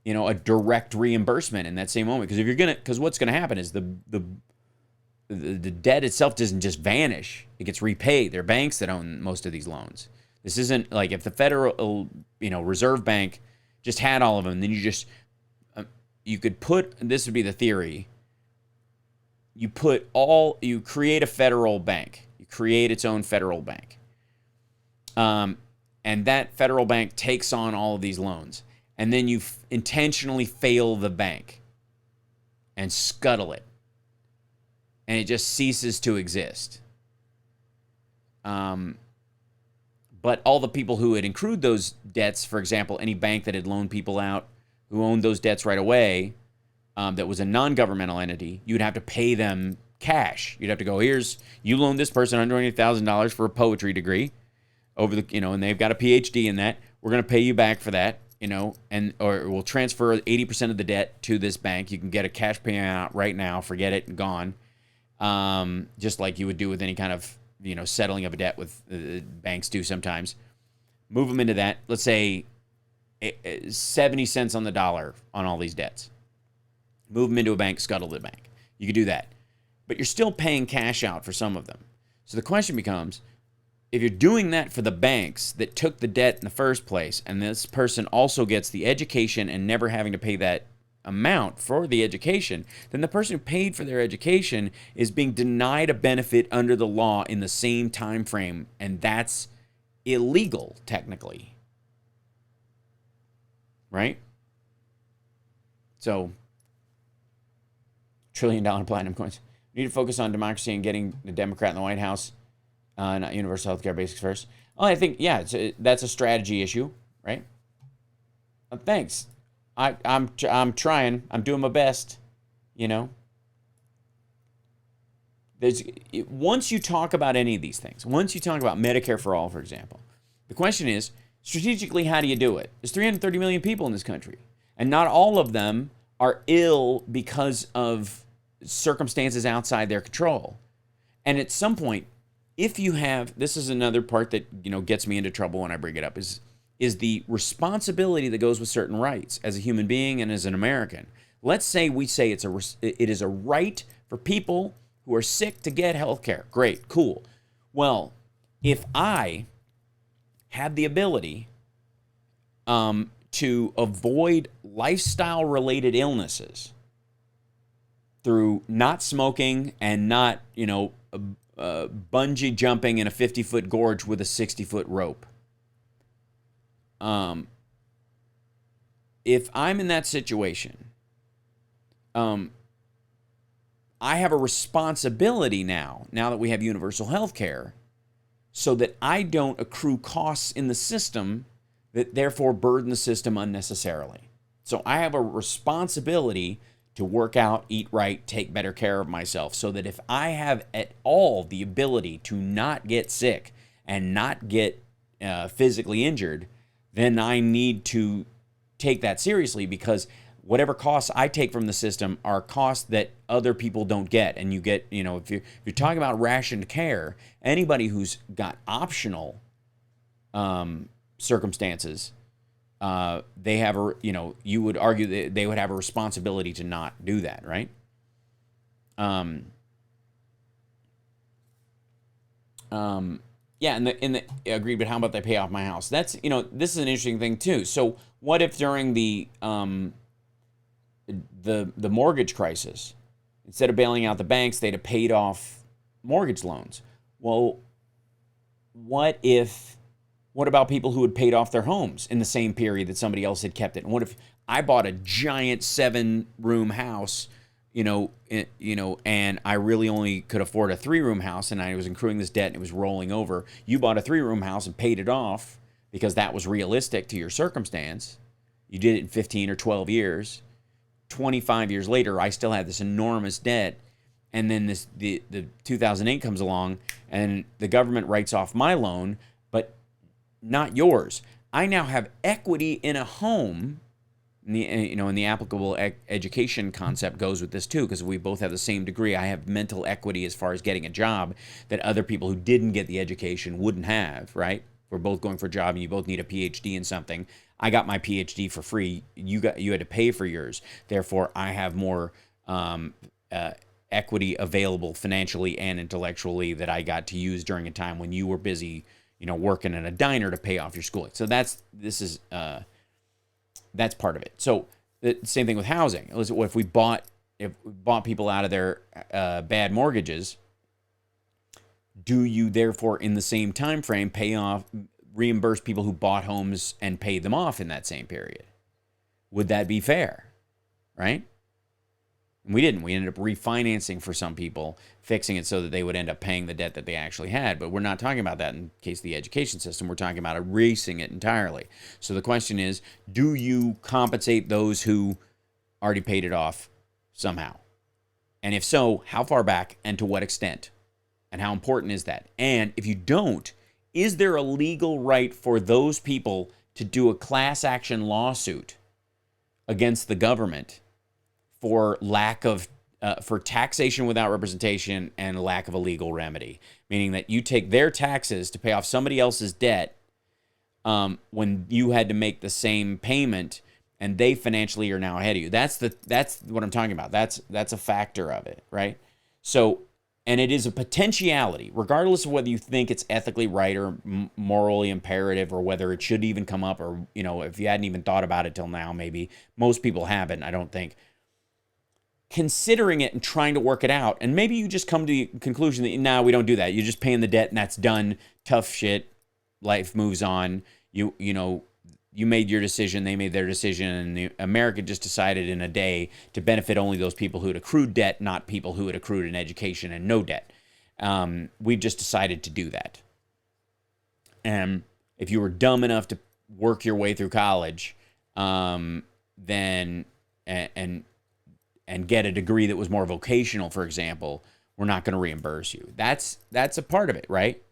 a direct reimbursement in that same moment. Because what's going to happen is the debt itself doesn't just vanish. It gets repaid. There are banks that own most of these loans. This isn't like if the Federal, Reserve Bank just had all of them, then you could put, this would be the theory, you create a federal bank. You create its own federal bank. And that federal bank takes on all of these loans. And then you intentionally fail the bank and scuttle it. And it just ceases to exist. But all the people who had accrued those debts, for example, any bank that had loaned people out who owned those debts right away, that was a non-governmental entity, you'd have to pay them cash. You'd have to go, you loaned this person $120,000 for a poetry degree, and they've got a PhD in that. We're going to pay you back for that, or we'll transfer 80% of the debt to this bank. You can get a cash payout right now, forget it, and gone. Just like you would do with any kind of, settling of a debt with banks do sometimes. Move them into that. Let's say 70 cents on the dollar on all these debts. Move them into a bank, scuttle the bank. You could do that. But you're still paying cash out for some of them. So the question becomes, if you're doing that for the banks that took the debt in the first place, and this person also gets the education and never having to pay that amount for the education, then the person who paid for their education is being denied a benefit under the law in the same time frame, and that's illegal technically, right? So $1 trillion platinum coins. We need to focus on democracy and getting the Democrat in the White House, not universal health care basics first. Well, I think, that's a strategy issue, right? Thanks. I'm trying. I'm doing my best, Once you talk about any of these things, once you talk about Medicare for all, for example, the question is, strategically, how do you do it? There's 330 million people in this country. And not all of them are ill because of circumstances outside their control. And at some point, if you have, this is another part that, you know, gets me into trouble when I bring it up, is the responsibility that goes with certain rights as a human being and as an American. Let's say we say it is a right for people who are sick to get health care. Great, cool. Well, if I have the ability to avoid lifestyle-related illnesses through not smoking and not, you know, bungee jumping in a 50-foot gorge with a 60-foot rope. If I'm in that situation, I have a responsibility now that we have universal health care, so that I don't accrue costs in the system that therefore burden the system unnecessarily. So I have a responsibility to work out, eat right, take better care of myself, so that if I have at all the ability to not get sick and not get physically injured, then I need to take that seriously, because whatever costs I take from the system are costs that other people don't get. And you get, you know, if you're talking about rationed care, anybody who's got optional circumstances, they have a, you know, you would argue that they would have a responsibility to not do that, right? Yeah, and the agreed, but how about they pay off my house? That's, you know, this is an interesting thing too. So what if during the mortgage crisis, instead of bailing out the banks, they'd have paid off mortgage loans? Well, what about people who had paid off their homes in the same period that somebody else had kept it? And what if I bought a giant 7-room house, and I really only could afford a 3-room house, and I was accruing this debt and it was rolling over. You bought a 3-room house and paid it off because that was realistic to your circumstance. You did it in 15 or 12 years. 25 years later, I still had this enormous debt. And then the 2008 comes along and the government writes off my loan, but not yours. I now have equity in a home. And the applicable education concept goes with this too, because we both have the same degree. I have mental equity as far as getting a job that other people who didn't get the education wouldn't have, right? We're both going for a job and you both need a PhD in something. I got my PhD for free. You had to pay for yours. Therefore, I have more equity available financially and intellectually that I got to use during a time when you were busy, working in a diner to pay off your schooling. So that's part of it. So the same thing with housing. If we bought people out of their bad mortgages, do you therefore in the same time frame reimburse people who bought homes and paid them off in that same period? Would that be fair? Right? And we didn't. We ended up refinancing for some people, fixing it so that they would end up paying the debt that they actually had. But we're not talking about that in case of the education system. We're talking about erasing it entirely. So the question is, do you compensate those who already paid it off somehow? And if so, how far back and to what extent? And how important is that? And if you don't, is there a legal right for those people to do a class action lawsuit against the government for for taxation without representation and lack of a legal remedy? Meaning that you take their taxes to pay off somebody else's debt when you had to make the same payment, and they financially are now ahead of you. That's what I'm talking about. That's a factor of it, right? So, and it is a potentiality, regardless of whether you think it's ethically right or morally imperative, or whether it should even come up, or if you hadn't even thought about it till now, maybe most people haven't, I don't think. Considering it and trying to work it out, and maybe you just come to the conclusion that we don't do that. You're just paying the debt and that's done. Tough shit. Life moves on. You made your decision, they made their decision, and America just decided in a day to benefit only those people who had accrued debt, not people who had accrued an education and no debt. We've just decided to do that. And if you were dumb enough to work your way through college, then and get a degree that was more vocational, for example, we're not going to reimburse you. That's a part of it, right?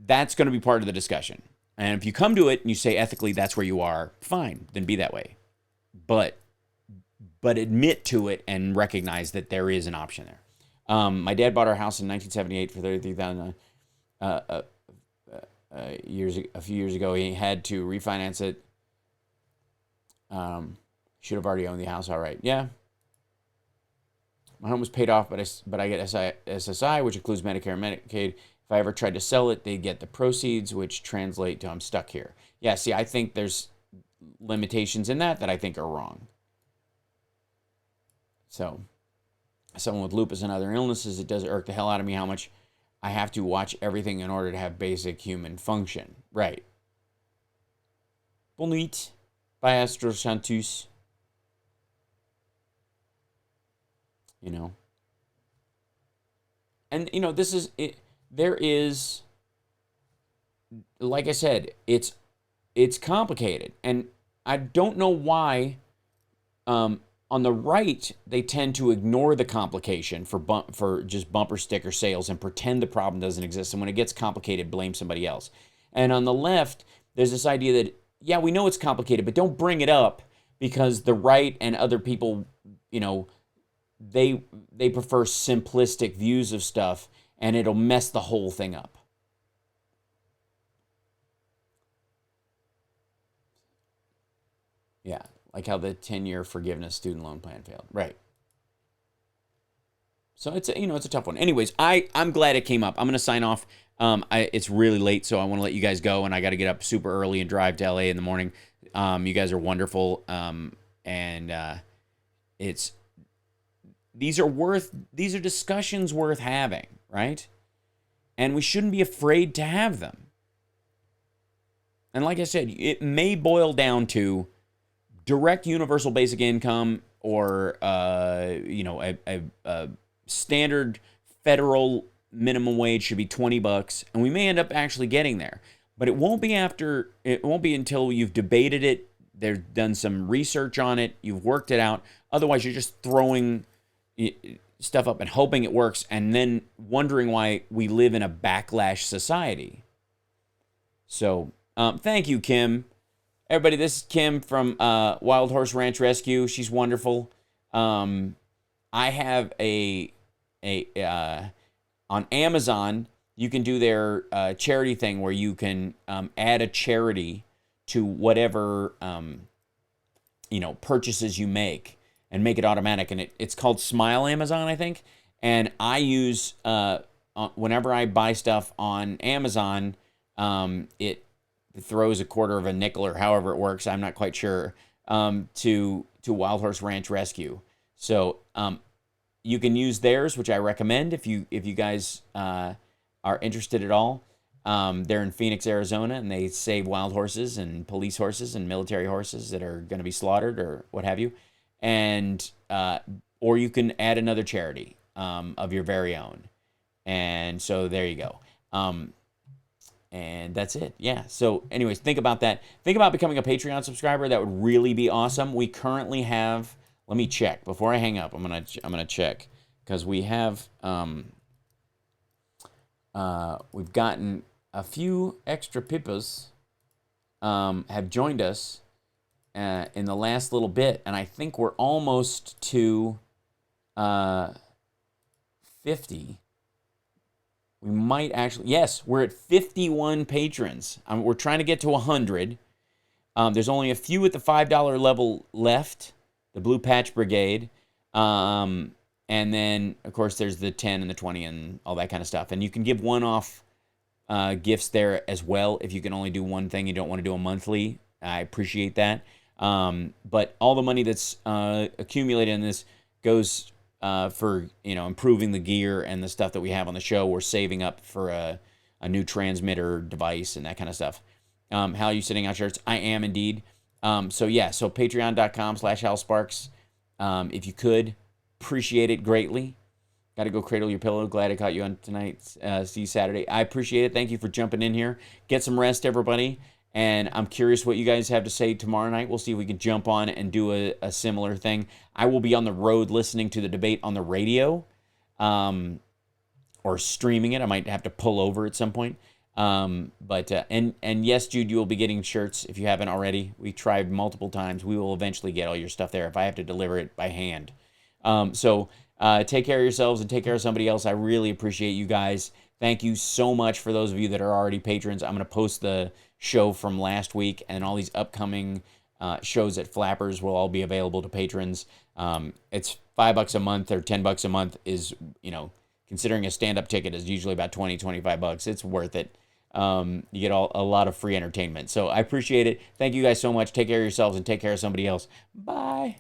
That's going to be part of the discussion. And if you come to it and you say ethically that's where you are, fine, then be that way. But admit to it and recognize that there is an option there. My dad bought our house in 1978 for $33,000. A few years ago, he had to refinance it. Should have already owned the house outright. Yeah. My home was paid off, but I get SSI, which includes Medicare and Medicaid. If I ever tried to sell it, they'd get the proceeds, which translate to I'm stuck here. Yeah, see, I think there's limitations in that I think are wrong. So, someone with lupus and other illnesses, it does irk the hell out of me how much I have to watch everything in order to have basic human function. Right. Bonne nuit. By Astro Santus. You know. And, you know, this is it. There is, like I said, it's complicated. And I don't know why on the right, they tend to ignore the complication for just bumper sticker sales and pretend the problem doesn't exist. And when it gets complicated, blame somebody else. And on the left, there's this idea that, yeah, we know it's complicated, but don't bring it up because the right and other people, you know, they prefer simplistic views of stuff and it'll mess the whole thing up. Yeah, like how the 10-year forgiveness student loan plan failed. Right. So it's a tough one. Anyways, I'm glad it came up. I'm going to sign off. It's really late, so I want to let you guys go, and I got to get up super early and drive to LA in the morning. You guys are wonderful, and these are discussions worth having, right? And we shouldn't be afraid to have them. And like I said, it may boil down to direct universal basic income or a standard federal minimum wage should be $20, and we may end up actually getting there. But it won't be until you've debated it, they've done some research on it, you've worked it out. Otherwise, you're just throwing stuff up and hoping it works and then wondering why we live in a backlash society. So, thank you, Kim. Everybody, this is Kim from Wild Horse Ranch Rescue. She's wonderful. I have on Amazon, you can do their charity thing where you can add a charity to whatever purchases you make and make it automatic. And it's called Smile Amazon, I think. And I use whenever I buy stuff on Amazon, it throws a quarter of a nickel or however it works. I'm not quite sure to Wild Horse Ranch Rescue. So you can use theirs, which I recommend if you guys are interested at all. They're in Phoenix, Arizona, and they save wild horses and police horses and military horses that are going to be slaughtered or what have you. And or you can add another charity of your very own. And so there you go. And that's it. Yeah. So anyways, think about that. Think about becoming a Patreon subscriber. That would really be awesome. We currently have, let me check before I hang up. I'm going to check because we have we've gotten a few extra pipas have joined us in the last little bit, and I think we're almost to 50. We might actually, yes, we're at 51 patrons. We're trying to get to 100. There's only a few at the $5 level left, the Blue Patch Brigade. And then, of course, there's the 10 and the 20 and all that kind of stuff. And you can give one-off gifts there as well if you can only do one thing. You don't want to do a monthly. I appreciate that. But all the money that's accumulated in this goes for improving the gear and the stuff that we have on the show. We're saving up for a new transmitter device and that kind of stuff. How are you sitting out shirts? I am indeed. So patreon.com/HalSparks. If you could, appreciate it greatly. Got to go cradle your pillow. Glad I caught you on tonight. See you Saturday. I appreciate it. Thank you for jumping in here. Get some rest, everybody. And I'm curious what you guys have to say tomorrow night. We'll see if we can jump on and do a similar thing. I will be on the road listening to the debate on the radio or streaming it. I might have to pull over at some point. And yes, Jude, you will be getting shirts if you haven't already. We tried multiple times. We will eventually get all your stuff there if I have to deliver it by hand. So take care of yourselves and take care of somebody else. I really appreciate you guys. Thank you so much for those of you that are already patrons. I'm going to post the show from last week, and all these upcoming shows at Flappers will all be available to patrons. It's $5 a month or $10 a month is, considering a stand-up ticket is usually about $20-25. It's worth it. You get a lot of free entertainment. So I appreciate it. Thank you guys so much. Take care of yourselves and take care of somebody else. Bye.